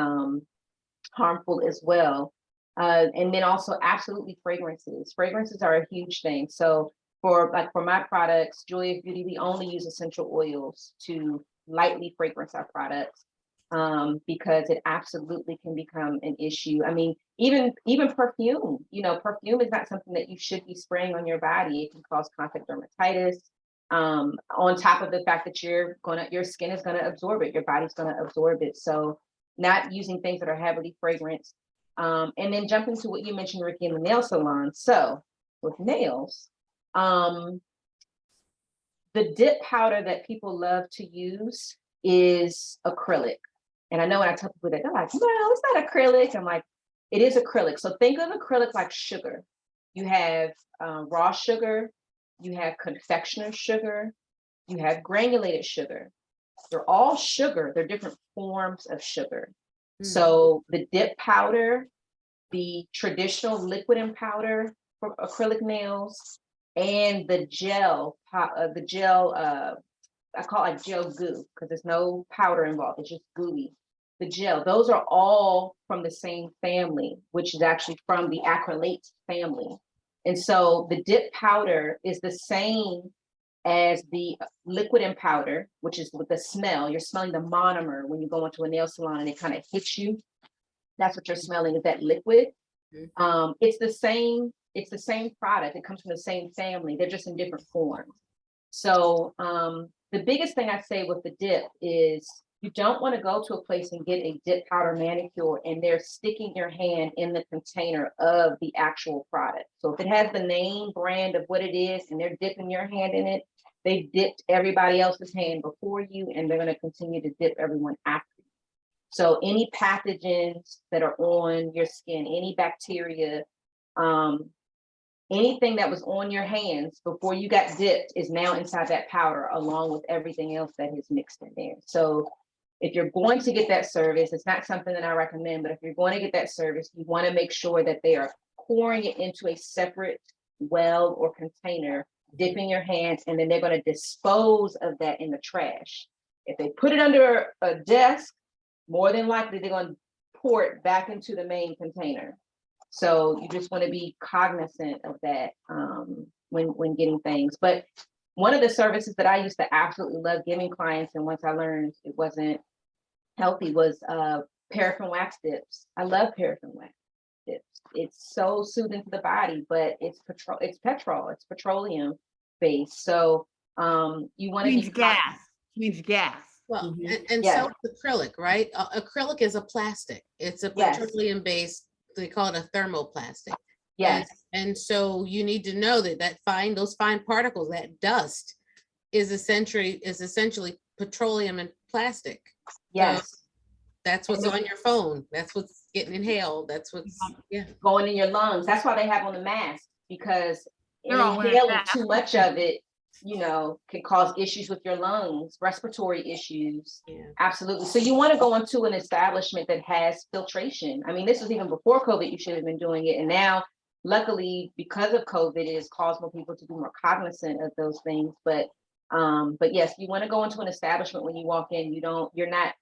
[SPEAKER 3] harmful as well. And then also absolutely fragrances. Fragrances are a huge thing. So for my products, Joy of Beauty, we only use essential oils to lightly fragrance our products, because it absolutely can become an issue. I mean, even perfume, perfume is not something that you should be spraying on your body. It can cause contact dermatitis. On top of the fact that your skin is gonna absorb it, your body's gonna absorb it. So not using things that are heavily fragranced. And then jumping to what you mentioned, Ricky, in the nail salon. So with nails, the dip powder that people love to use is acrylic. And I know when I tell people that, they're like, no, it's not acrylic. I'm like, it is acrylic. So think of acrylic like sugar. You have raw sugar, you have confectioner's sugar, you have granulated sugar. They're all sugar. They're different forms of sugar. So the dip powder, the traditional liquid and powder for acrylic nails, and the gel, I call it gel goo because there's no powder involved. It's just gooey. The gel, those are all from the same family, which is actually from the acrylate family. And so the dip powder is the same as the liquid and powder, which is with the smell. You're smelling the monomer when you go into a nail salon and it kind of hits you. That's what you're smelling, is that liquid. It's the same product. It comes from the same family. They're just in different forms. So the biggest thing I say with the dip is you don't want to go to a place and get a dip powder manicure and they're sticking your hand in the container of the actual product. So if it has the name brand of what it is and they're dipping your hand in it, they've dipped everybody else's hand before you and they're going to continue to dip everyone after you. So any pathogens that are on your skin, any bacteria, anything that was on your hands before you got dipped is now inside that powder, along with everything else that is mixed in there. So if you're going to get that service, it's not something that I recommend, but if you're going to get that service, you want to make sure that they are pouring it into a separate well or container, dipping your hands, and then they're going to dispose of that in the trash. If they put it under a desk, more than likely they're going to pour it back into the main container. So you just want to be cognizant of that when getting things. But one of the services that I used to absolutely love giving clients, and once I learned it wasn't healthy, was paraffin wax dips. I love paraffin wax dips. It's so soothing to the body, but it's petroleum based. So you want to
[SPEAKER 1] Means gas. Means gas.
[SPEAKER 2] Well, and so is acrylic, right? Acrylic is a plastic. It's a petroleum based. They call it a thermoplastic.
[SPEAKER 3] Yes.
[SPEAKER 2] And so you need to know that those fine particles, that dust is essentially petroleum and plastic.
[SPEAKER 3] Yes.
[SPEAKER 2] So that's what's on your phone. That's what's getting inhaled. That's what's
[SPEAKER 3] going in your lungs. That's why they have on the mask, because
[SPEAKER 1] Inhaling
[SPEAKER 3] inhaling too much of it, can cause issues with your lungs, respiratory issues. Absolutely. So you want to go into an establishment that has filtration. I mean, this was even before COVID, you should have been doing it. And now, luckily, because of COVID, it has caused more people to be more cognizant of those things. But yes, you want to go into an establishment when you walk in, you're not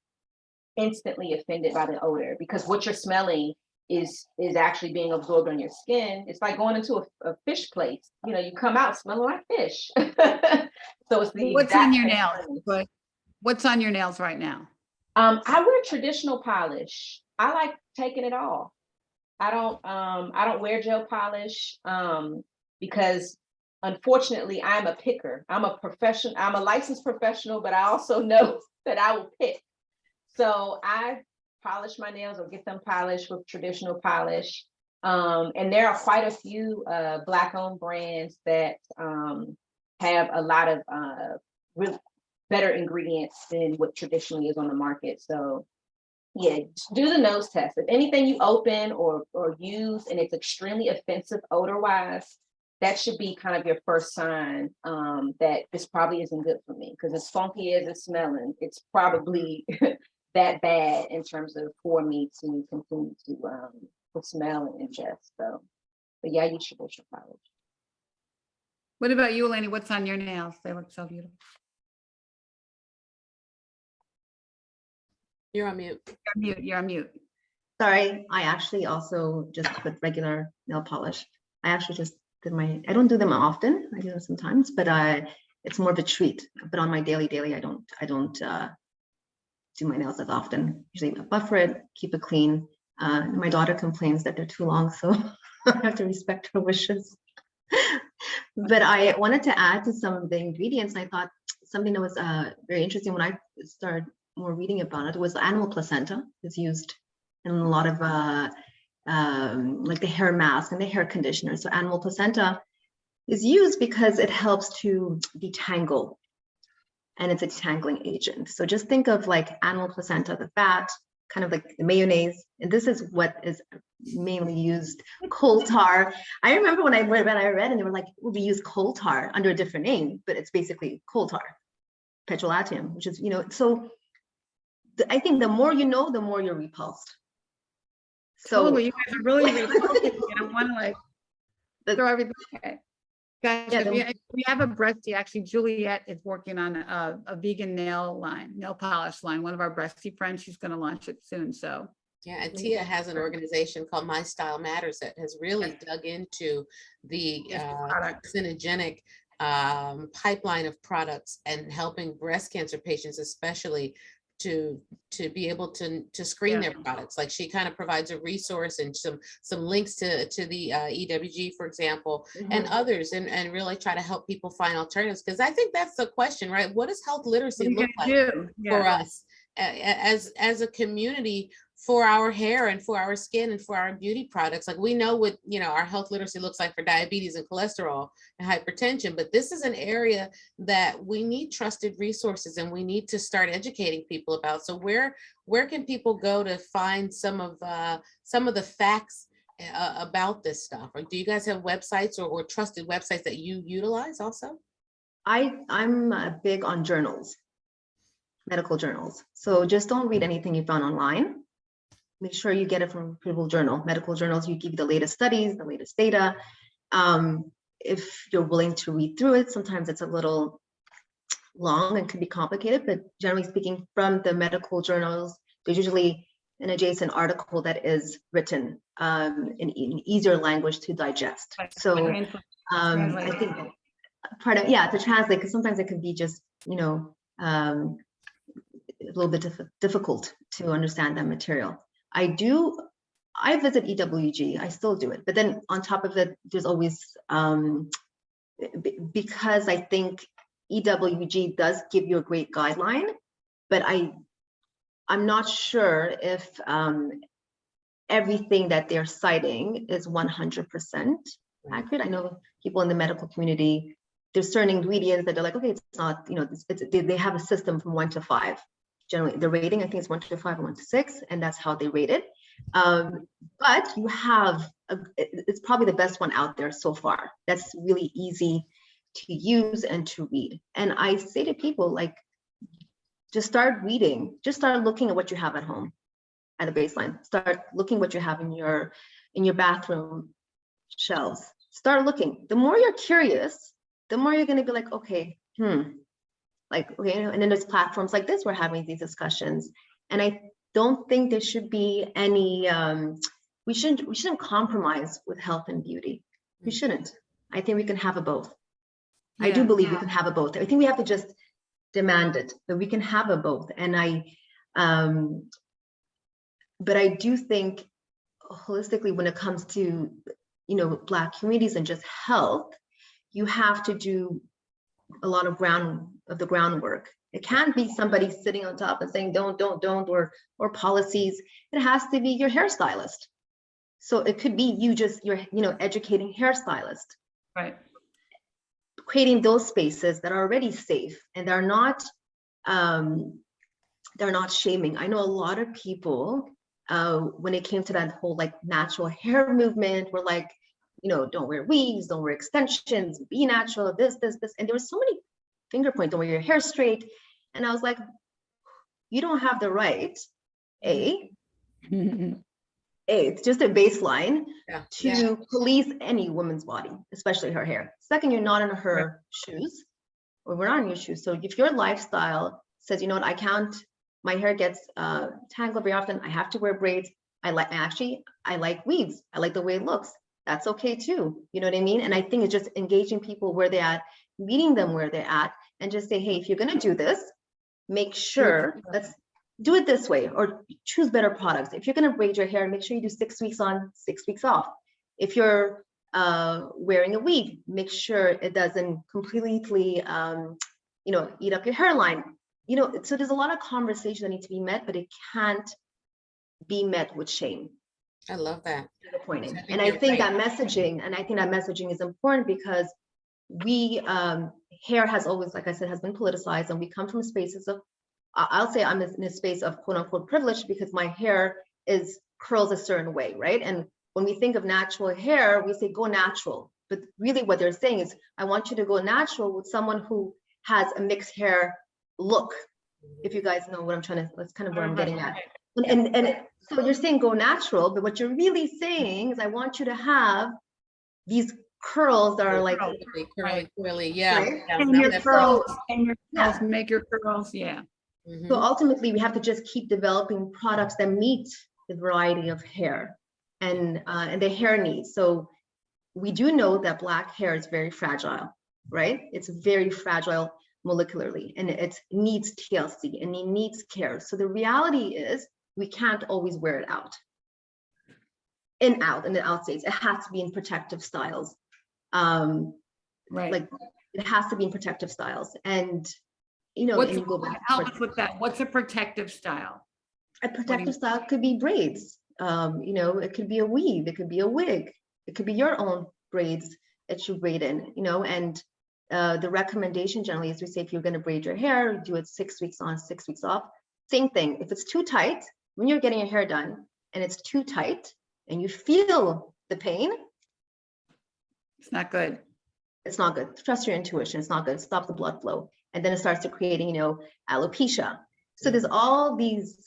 [SPEAKER 3] instantly offended by the odor, because what you're smelling is actually being absorbed on your skin. It's like going into a fish place. You come out smelling like fish. So it's the
[SPEAKER 1] What's on your nails? What's on your nails right now?
[SPEAKER 3] I wear traditional polish. I like taking it off. I don't wear gel polish because unfortunately I'm a picker. I'm a licensed professional, but I also know that I will pick. So I polish my nails or get them polished with traditional polish. And there are quite a few Black-owned brands that have a lot of really better ingredients than what traditionally is on the market. So yeah, do the nose test. If anything you open or use and it's extremely offensive odor-wise, that should be kind of your first sign that this probably isn't good for me, because as funky as it's smelling, it's probably that bad in terms of for me to continue to smell and ingest. So, but yeah, you should polish.
[SPEAKER 1] What about you, Eleni? What's on your nails? They look so beautiful.
[SPEAKER 2] You're on mute.
[SPEAKER 1] You're on mute. You're on mute.
[SPEAKER 4] Sorry, I actually also just put regular nail polish. I actually just did I don't do them often. I do them sometimes, but it's more of a treat. But on my daily, I don't do my nails as often. Usually I buffer it, keep it clean. My daughter complains that they're too long, so I have to respect her wishes. But I wanted to add to some of the ingredients. I thought something that was very interesting when I started more reading about it was animal placenta is used in a lot of like the hair mask and the hair conditioner. So animal placenta is used because it helps to detangle, and it's a detangling agent. So just think of like animal placenta, the fat, kind of like the mayonnaise, and this is what is mainly used. Coal tar. I remember when I read and they were like, well, we use coal tar under a different name, but it's basically coal tar, petrolatum, which is, so I think the more you know, the more you're repulsed. So
[SPEAKER 1] Totally, you guys are really repulsive. You don't want to like throw everything away. Guys,
[SPEAKER 4] Yeah,
[SPEAKER 1] if we have a breastie, actually Juliet is working on a vegan nail polish line. One of our breastie friends, she's going to launch it soon. So
[SPEAKER 2] Yeah, and Tia has an organization called My Style Matters that has really dug into the carcinogenic pipeline of products and helping breast cancer patients, especially to be able to screen their products. Like she kind of provides a resource and some links to the EWG, for example, and others, and really try to help people find alternatives. Because I think that's the question, right? What does health literacy look like for us as a community, for our hair and for our skin and for our beauty products? Like we know what, our health literacy looks like for diabetes and cholesterol and hypertension, but this is an area that we need trusted resources and we need to start educating people about. So where can people go to find some of the facts about this stuff? Or do you guys have websites or trusted websites that you utilize also?
[SPEAKER 4] I'm big on journals, medical journals. So just don't read anything you found online. Make sure you get it from a reputable journal. Medical journals, you give the latest studies, the latest data. If you're willing to read through it, sometimes it's a little long and can be complicated, but generally speaking, from the medical journals, there's usually an adjacent article that is written in easier language to digest. So I think part of, to translate, because sometimes it can be just, a little bit difficult to understand that material. I visit EWG, I still do it, but then on top of it, there's always, because I think EWG does give you a great guideline, but I'm not sure if everything that they're citing is 100% accurate. I know people in the medical community, there's certain ingredients that they're like, okay, it's not, they have a system from 1 to 5. Generally, the rating, I think, is 1 to 5 and 1 to 6, and that's how they rate it. But you have, it's probably the best one out there so far. That's really easy to use and to read. And I say to people, like, just start reading, just start looking at what you have at home at a baseline. Start looking what you have in your bathroom shelves. Start looking. The more you're curious, the more you're going to be like, okay, like, okay, and then there's platforms like this, we're having these discussions. And I don't think there should be any, we shouldn't compromise with health and beauty. We shouldn't. I think we can have a both. I do believe we can have a both. I think we have to just demand it, but we can have a both. And but I do think holistically, when it comes to, Black communities and just health, you have to do a lot of the groundwork. It can't be somebody sitting on top and saying don't, or policies. It has to be your hairstylist. So it could be you're educating hairstylist,
[SPEAKER 1] right?
[SPEAKER 4] Creating those spaces that are already safe and they're not shaming. I know a lot of people when it came to that whole like natural hair movement, were like, don't wear weaves, don't wear extensions, be natural, this, and there was so many finger points, don't wear your hair straight. And I was like, you don't have the right, A, it's just a baseline
[SPEAKER 2] Yeah.
[SPEAKER 4] to police any woman's body, especially her hair. Second, you're not in her shoes, or we're not in your shoes. So if your lifestyle says, you know what, I can't, my hair gets tangled very often, I have to wear braids. I like weaves. I like the way it looks. That's okay too. You know what I mean? And I think it's just engaging people where they're at, meeting them where they're at, and just say, hey, if you're gonna do this, make sure, let's do it this way, or choose better products. If you're gonna braid your hair, make sure you do 6 weeks on, 6 weeks off. If you're wearing a weave, make sure it doesn't completely, eat up your hairline. So there's a lot of conversation that need to be met, but it can't be met with shame.
[SPEAKER 2] I love that.
[SPEAKER 4] Disappointing. And I think that messaging is important because we, hair has always, like I said, has been politicized, and we come from spaces of, I'll say I'm in a space of quote unquote privilege because my hair curls a certain way, right? And when we think of natural hair, we say go natural. But really what they're saying is, I want you to go natural with someone who has a mixed hair look. If you guys know what I'm trying to, that's kind of where I'm getting at. And so you're saying go natural, but what you're really saying is, I want you to have these curls that are like
[SPEAKER 2] curly, yeah.
[SPEAKER 4] Right?
[SPEAKER 1] And your curls,
[SPEAKER 4] Yeah.
[SPEAKER 1] make your curls, yeah.
[SPEAKER 4] So ultimately, we have to just keep developing products that meet the variety of hair and the hair needs. So we do know that Black hair is very fragile, right? It's very fragile molecularly, and it needs TLC and it needs care. So the reality is, we can't always wear it out in the out states. It has to be in protective styles. Like it has to be in protective styles. And
[SPEAKER 1] Help us with that. What's a protective style?
[SPEAKER 4] A protective style could be braids. It could be a weave. It could be a wig. It could be your own braids that you braid in. And the recommendation generally is, we say, if you're going to braid your hair, do it 6 weeks on, 6 weeks off. Same thing. If it's too tight, when you're getting your hair done and it's too tight and you feel the pain,
[SPEAKER 1] it's not good.
[SPEAKER 4] It's not good. Trust your intuition. It's not good. It stops the blood flow. And then it starts to creating, alopecia. So there's all these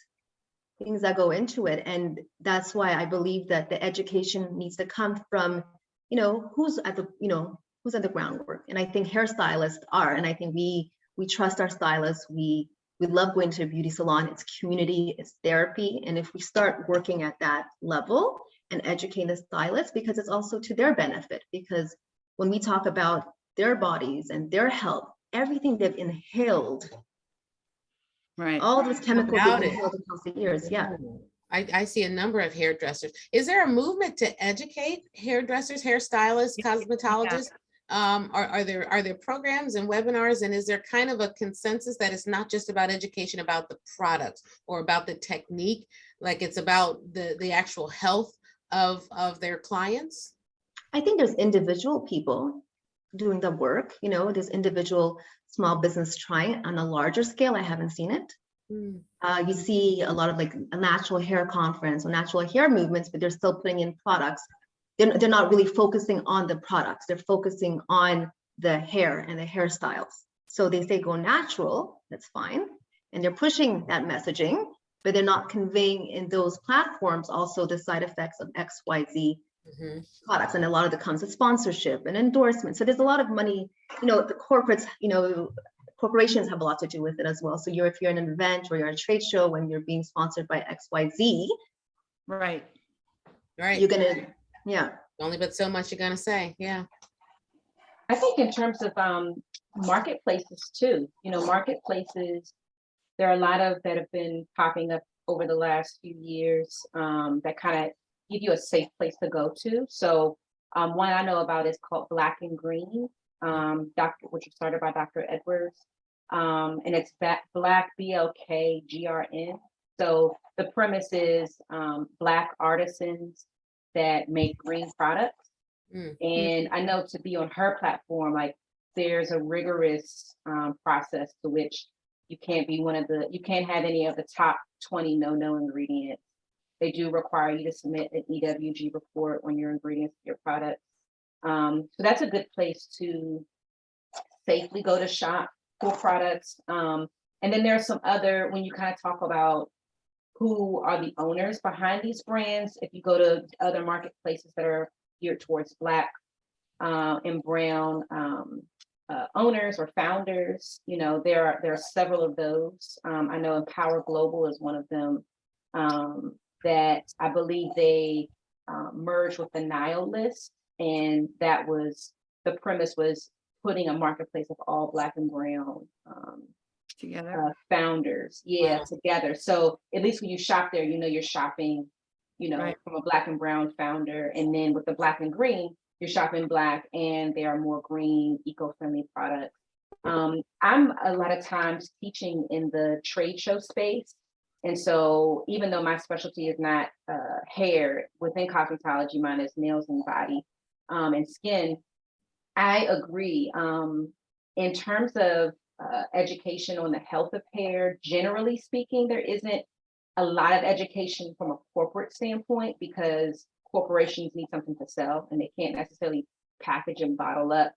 [SPEAKER 4] things that go into it. And that's why I believe that the education needs to come from, who's at the groundwork. And I think hairstylists are, and I think we trust our stylists. We love going to a beauty salon. It's community, it's therapy. And if we start working at that level and educating the stylists, because it's also to their benefit, because when we talk about their bodies and their health, everything they've inhaled,
[SPEAKER 1] right?
[SPEAKER 4] All those chemicals they've inhaled across the years. Yeah.
[SPEAKER 2] I see a number of hairdressers. Is there a movement to educate hairdressers, hairstylists, cosmetologists? Are there programs and webinars, and is there kind of a consensus that it's not just about education about the products or about the technique, like it's about the actual health of their clients?
[SPEAKER 4] I think there's individual people doing the work, there's individual small business trying. On a larger scale, I haven't seen it. You see a lot of like a natural hair conference or natural hair movements, but they're still putting in products. They're not really focusing on the products. They're focusing on the hair and the hairstyles. So they say go natural, that's fine. And they're pushing that messaging, but they're not conveying in those platforms also the side effects of XYZ products. And a lot of it comes with sponsorship and endorsement. So there's a lot of money, the corporates, corporations have a lot to do with it as well. So if you're in an event or you're at a trade show when you're being sponsored by XYZ,
[SPEAKER 1] right,
[SPEAKER 4] you're gonna,
[SPEAKER 2] only but so much you're gonna say.
[SPEAKER 3] I think in terms of marketplaces too, marketplaces, there are a lot of that have been popping up over the last few years that kind of give you a safe place to go to. So one I know about is called Black and Green, which was started by Dr. Edwards. And it's Black, BLKGRN. So the premise is Black artisans that make green products. And I know to be on her platform, like there's a rigorous process to which you can't have any of the top 20 no ingredients. They do require you to submit an EWG report on your ingredients of your products. So that's a good place to safely go to shop for products. And then there's some other, when you kind of talk about who are the owners behind these brands. If you go to other marketplaces that are geared towards Black and brown owners or founders, you know, there are several of those. I know Empower Global is one of them, that I believe they merged with the Nile list, and that was, the premise was putting a marketplace of all Black and brown
[SPEAKER 1] Together.
[SPEAKER 3] founders, together. So at least when you shop there, you know you're shopping, you know,
[SPEAKER 1] Right.
[SPEAKER 3] from a Black and brown founder. And then with the Black and green, you're shopping Black, and there are more green, eco-friendly products. I'm a lot of times teaching in the trade show space. And so even though my specialty is not hair, within cosmetology, mine is nails and body and skin, I agree. In terms of education on the health of hair, generally speaking, there isn't a lot of education from a corporate standpoint, because corporations need something to sell and they can't necessarily package and bottle up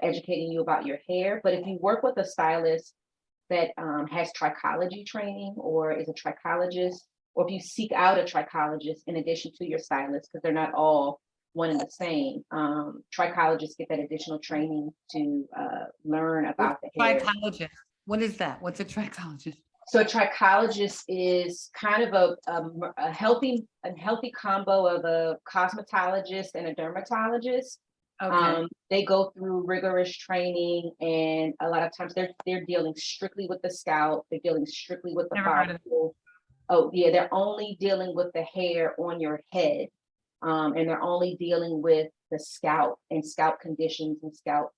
[SPEAKER 3] educating you about your hair. But if you work with a stylist that has trichology training or is a trichologist, or if you seek out a trichologist in addition to your stylist, because they're not all one and the same, trichologists get that additional training to learn about the hair.
[SPEAKER 1] Trichologist. What is that? What's a trichologist?
[SPEAKER 3] So a trichologist is kind of a healthy combo of a cosmetologist and a dermatologist.
[SPEAKER 1] Okay.
[SPEAKER 3] They go through rigorous training, and a lot of times they're dealing strictly with the scalp. They're dealing strictly with the
[SPEAKER 1] Never heard of it.
[SPEAKER 3] follicle. Oh yeah, they're only dealing with the hair on your head, and they're only dealing with the scalp and scalp conditions and scalp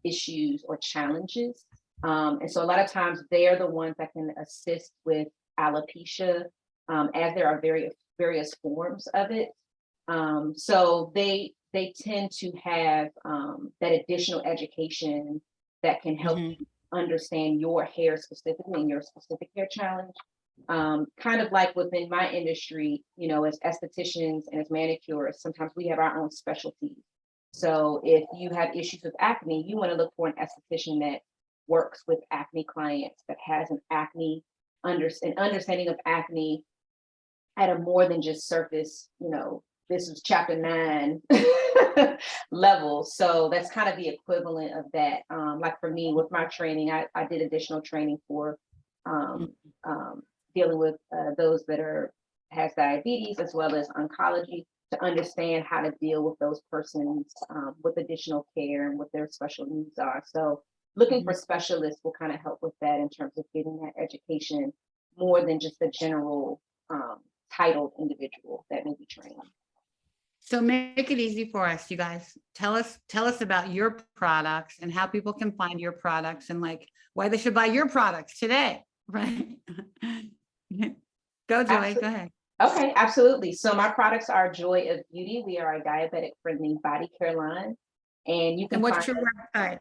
[SPEAKER 3] issues or challenges. And so a lot of times they're the ones that can assist with alopecia, as there are various forms of it. So they tend to have that additional education that can help you understand your hair specifically and your specific hair challenge. Kind of like within my industry, you know, as estheticians and as manicurists, sometimes we have our own specialties. So if you have issues with acne, you want to look for an esthetician that works with acne clients, that has an understanding of acne at a more than just surface, you know, this is chapter 9 level. So that's kind of the equivalent of that. Like for me, with my training, I did additional training for dealing with those that has diabetes, as well as oncology, to understand how to deal with those persons with additional care and what their special needs are. So looking for specialists will kind of help with that in terms of getting that education more than just the general titled individual that may be trained.
[SPEAKER 1] So make it easy for us, you guys. Tell us about your products and how people can find your products, and like why they should buy your products today, right? Go, Joy,
[SPEAKER 3] Absolutely.
[SPEAKER 1] go ahead.
[SPEAKER 3] Okay, absolutely. So my products are Joy of Beauty. We are a diabetic friendly body care line. And you can
[SPEAKER 1] And what's
[SPEAKER 3] find
[SPEAKER 1] your website?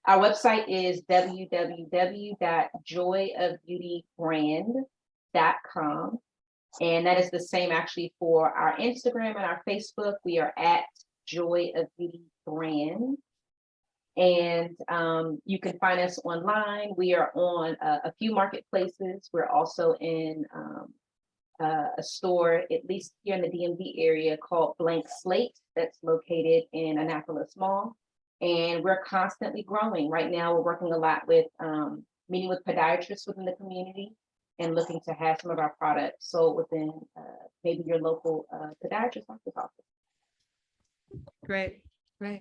[SPEAKER 3] our website is www.joyofbeautybrand.com. And that is the same actually for our Instagram and our Facebook. We are at Joy of Beauty Brand. And you can find us online. We are on a few marketplaces. We're also in a store, at least here in the DMV area, called Blank Slate, that's located in Annapolis Mall. And we're constantly growing. Right now, we're working a lot with meeting with podiatrists within the community and looking to have some of our products sold within maybe your local podiatrist office.
[SPEAKER 1] Great. And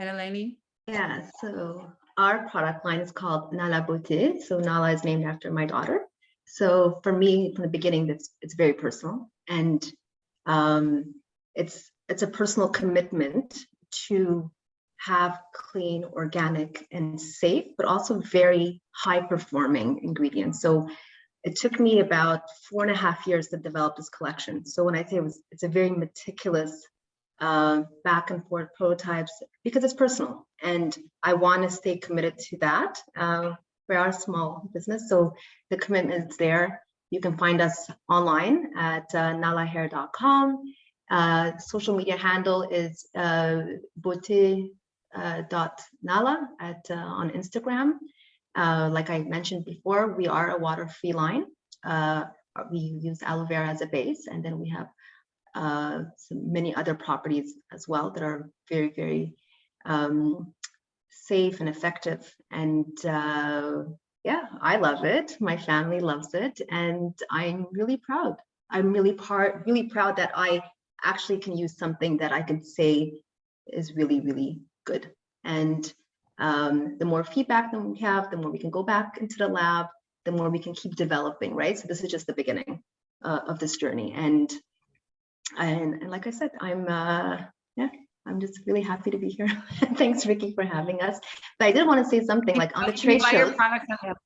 [SPEAKER 1] Eleni?
[SPEAKER 4] Yeah, so our product line is called Nala Beauté. So Nala is named after my daughter. So for me, from the beginning, it's very personal, and it's a personal commitment to have clean, organic, and safe, but also very high-performing ingredients. So it took me about 4.5 years to develop this collection. So when I say it's a very meticulous back and forth prototypes, because it's personal, and I want to stay committed to that. We are a small business, so the commitment is there. You can find us online at nalahair.com. Social media handle is beauté.nala on Instagram. Like I mentioned before, we are a water-free line. we use aloe vera as a base, and then we have many other properties as well that are very, very safe and effective. And yeah, I love it. My family loves it, and I'm really proud. I'm really proud that I actually can use something that I can say is really, really good. And the more feedback that we have, the more we can go back into the lab, the more we can keep developing, right? So this is just the beginning of this journey. And like I said, I'm just really happy to be here. Thanks, Ricky, for having us. But I did want to say something like on the
[SPEAKER 1] Can you
[SPEAKER 4] trade
[SPEAKER 1] buy your
[SPEAKER 4] shows.
[SPEAKER 1] products on Amazon?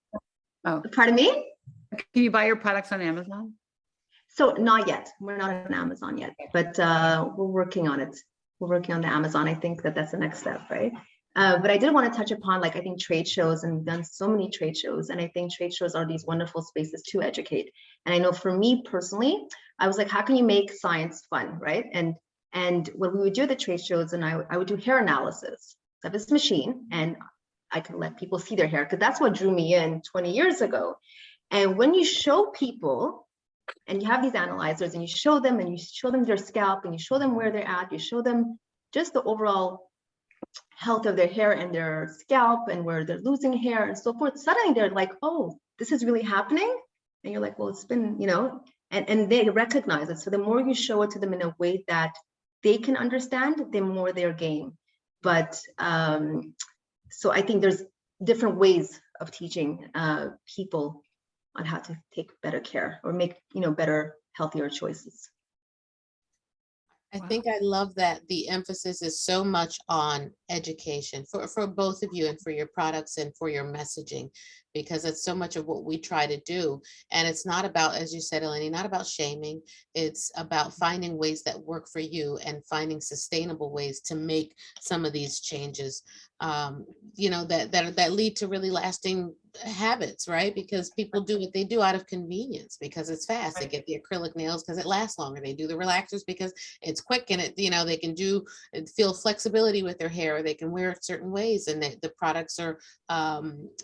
[SPEAKER 1] Oh,
[SPEAKER 4] Pardon me?
[SPEAKER 1] can you buy your products on Amazon?
[SPEAKER 4] So not yet. We're not on Amazon yet, but we're working on it. We're working on the Amazon. I think that that's the next step, right? But I did want to touch upon, like, I think trade shows, and we've done so many trade shows, and I think trade shows are these wonderful spaces to educate. And I know for me personally, I was like, how can you make science fun, right? And when we would do the trade shows, and I would do hair analysis. So I have this machine, and I could let people see their hair, because that's what drew me in 20 years ago. And when you show people, and you have these analyzers, and you show them their scalp, and you show them where they're at, you show them just the overall health of their hair and their scalp, and where they're losing hair and so forth, suddenly they're like, oh, this is really happening. And you're like, well, it's been, and they recognize it. So the more you show it to them in a way that they can understand, the more their game. But so I think there's different ways of teaching people on how to take better care or make better, healthier choices.
[SPEAKER 2] I think I love that the emphasis is so much on education for both of you, and for your products and for your messaging, because it's so much of what we try to do. And it's not about, as you said, Eleni, not about shaming. It's about finding ways that work for you and finding sustainable ways to make some of these changes, that lead to really lasting habits, right? Because people do what they do out of convenience, because it's fast. They get the acrylic nails because it lasts longer. They do the relaxers because it's quick, and they can feel flexibility with their hair, or they can wear it certain ways, and the products are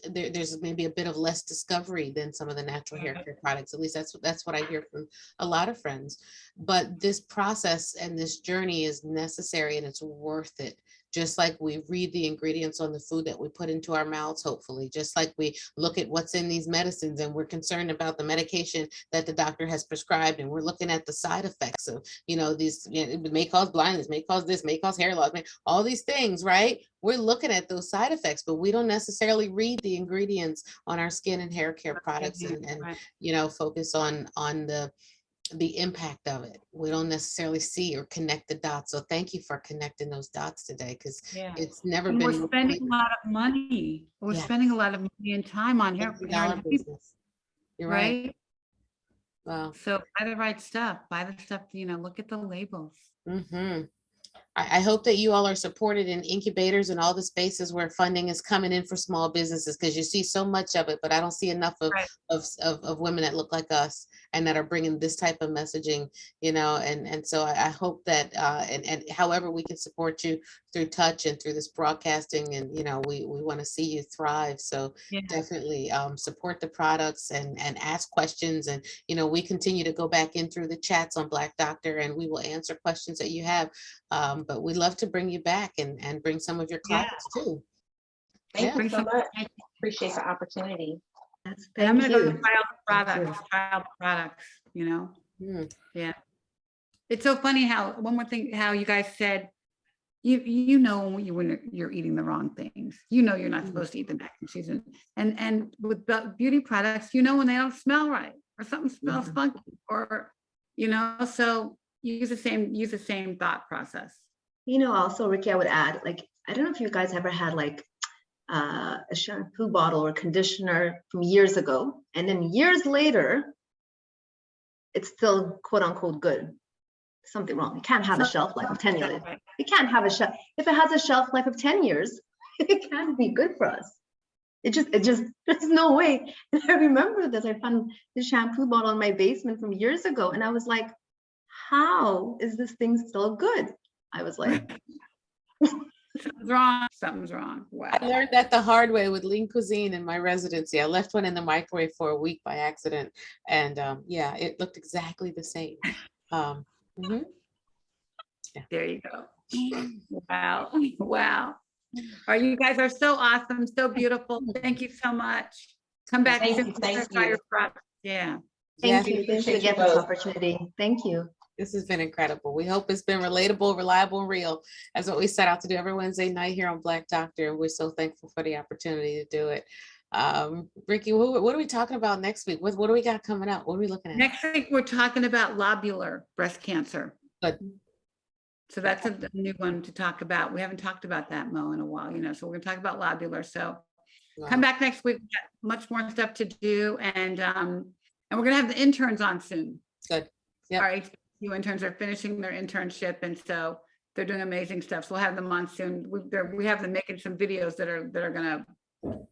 [SPEAKER 2] there's maybe a bit of less discovery than some of the natural hair care products. At least that's what I hear from a lot of friends. But this process and this journey is necessary, and it's worth it. Just like we read the ingredients on the food that we put into our mouths, hopefully, just like we look at what's in these medicines, and we're concerned about the medication that the doctor has prescribed, and we're looking at the side effects of, these, it may cause blindness, may cause this, may cause hair loss, all these things, right? We're looking at those side effects, but we don't necessarily read the ingredients on our skin and hair care products, and focus on the impact of it. We don't necessarily see or connect the dots. So thank you for connecting those dots today, because it's never
[SPEAKER 1] And
[SPEAKER 2] been.
[SPEAKER 1] we're spending a lot of money. We're spending a lot of money and time on hair
[SPEAKER 2] business. You're right.
[SPEAKER 1] Wow. So buy the right stuff. Buy the stuff. Look at the labels.
[SPEAKER 2] Mm-hmm. I hope that you all are supported in incubators and all the spaces where funding is coming in for small businesses, because you see so much of it, but I don't see enough of women that look like us and that are bringing this type of messaging, and so I hope that and however we can support you through touch and through this broadcasting, and we want to see you thrive. So definitely support the products and ask questions, and we continue to go back in through the chats on Black Doctor, and we will answer questions that you have. But we'd love to bring you back and bring some of your clients too.
[SPEAKER 3] Thank you so much. Appreciate the opportunity.
[SPEAKER 4] Yes,
[SPEAKER 1] I'm going to go
[SPEAKER 4] thank
[SPEAKER 1] try all the products, Yeah. It's so funny one more thing, how you guys said, when you're eating the wrong things, you're not supposed to eat the mac and cheese. And with beauty products, when they don't smell right, or something smells funky, or, so use the same thought process.
[SPEAKER 4] Also, Ricky, I would add, I don't know if you guys ever had a shampoo bottle or conditioner from years ago, and then years later, it's still quote unquote good. Something wrong. It can't have a shelf life of 10 years. It can't have if it has a shelf life of 10 years, it can't be good for us. It just, there's no way. And I remember this, I found the shampoo bottle in my basement from years ago, and I was like, how is this thing still good? I was like,
[SPEAKER 1] Something's wrong. Something's wrong. Wow.
[SPEAKER 2] I learned that the hard way with Lean Cuisine in my residency. I left one in the microwave for a week by accident. And yeah, it looked exactly the same. Mhm.
[SPEAKER 1] There you go. Wow. Wow. All right, you guys are so awesome, so beautiful. Thank you so much. Come back.
[SPEAKER 3] Thank
[SPEAKER 1] soon
[SPEAKER 3] you,
[SPEAKER 1] to
[SPEAKER 3] thank
[SPEAKER 1] try
[SPEAKER 3] you.
[SPEAKER 1] your product. Yeah.
[SPEAKER 2] Yes,
[SPEAKER 4] Thank you. Thanks
[SPEAKER 3] appreciate
[SPEAKER 4] again
[SPEAKER 3] you
[SPEAKER 4] for this
[SPEAKER 3] both.
[SPEAKER 4] opportunity. Thank you.
[SPEAKER 2] this has been incredible. We hope it's been relatable, reliable, and real. That's what we set out to do every Wednesday night here on Black Doctor. And we're so thankful for the opportunity to do it. Ricky, what are we talking about next week? What do we got coming up? What are we looking at?
[SPEAKER 1] Next week, we're talking about lobular breast cancer.
[SPEAKER 2] Good.
[SPEAKER 1] So that's a new one to talk about. We haven't talked about that, Mo, in a while, so we're gonna talk about lobular. So come back next week. We've got much more stuff to do, and we're gonna have the interns on soon.
[SPEAKER 2] Good. Yep.
[SPEAKER 1] Our HBCU interns are finishing their internship, and so they're doing amazing stuff. So we'll have them on soon. We have them making some videos that are gonna blow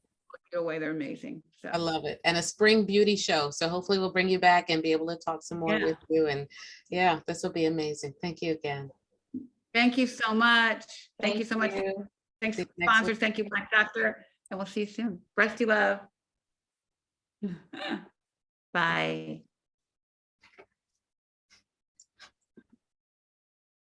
[SPEAKER 1] you away. They're amazing. So
[SPEAKER 2] I love it. And a spring beauty show. So hopefully we'll bring you back and be able to talk some more
[SPEAKER 1] Yeah.
[SPEAKER 2] with you. And yeah, this will be amazing. Thank you again.
[SPEAKER 1] thank you so much. Thank you so much.
[SPEAKER 3] you.
[SPEAKER 1] Thanks,
[SPEAKER 2] See you next week.
[SPEAKER 1] sponsors. Thank you, Black Doctor, and we'll see you soon. Breasty love. Bye.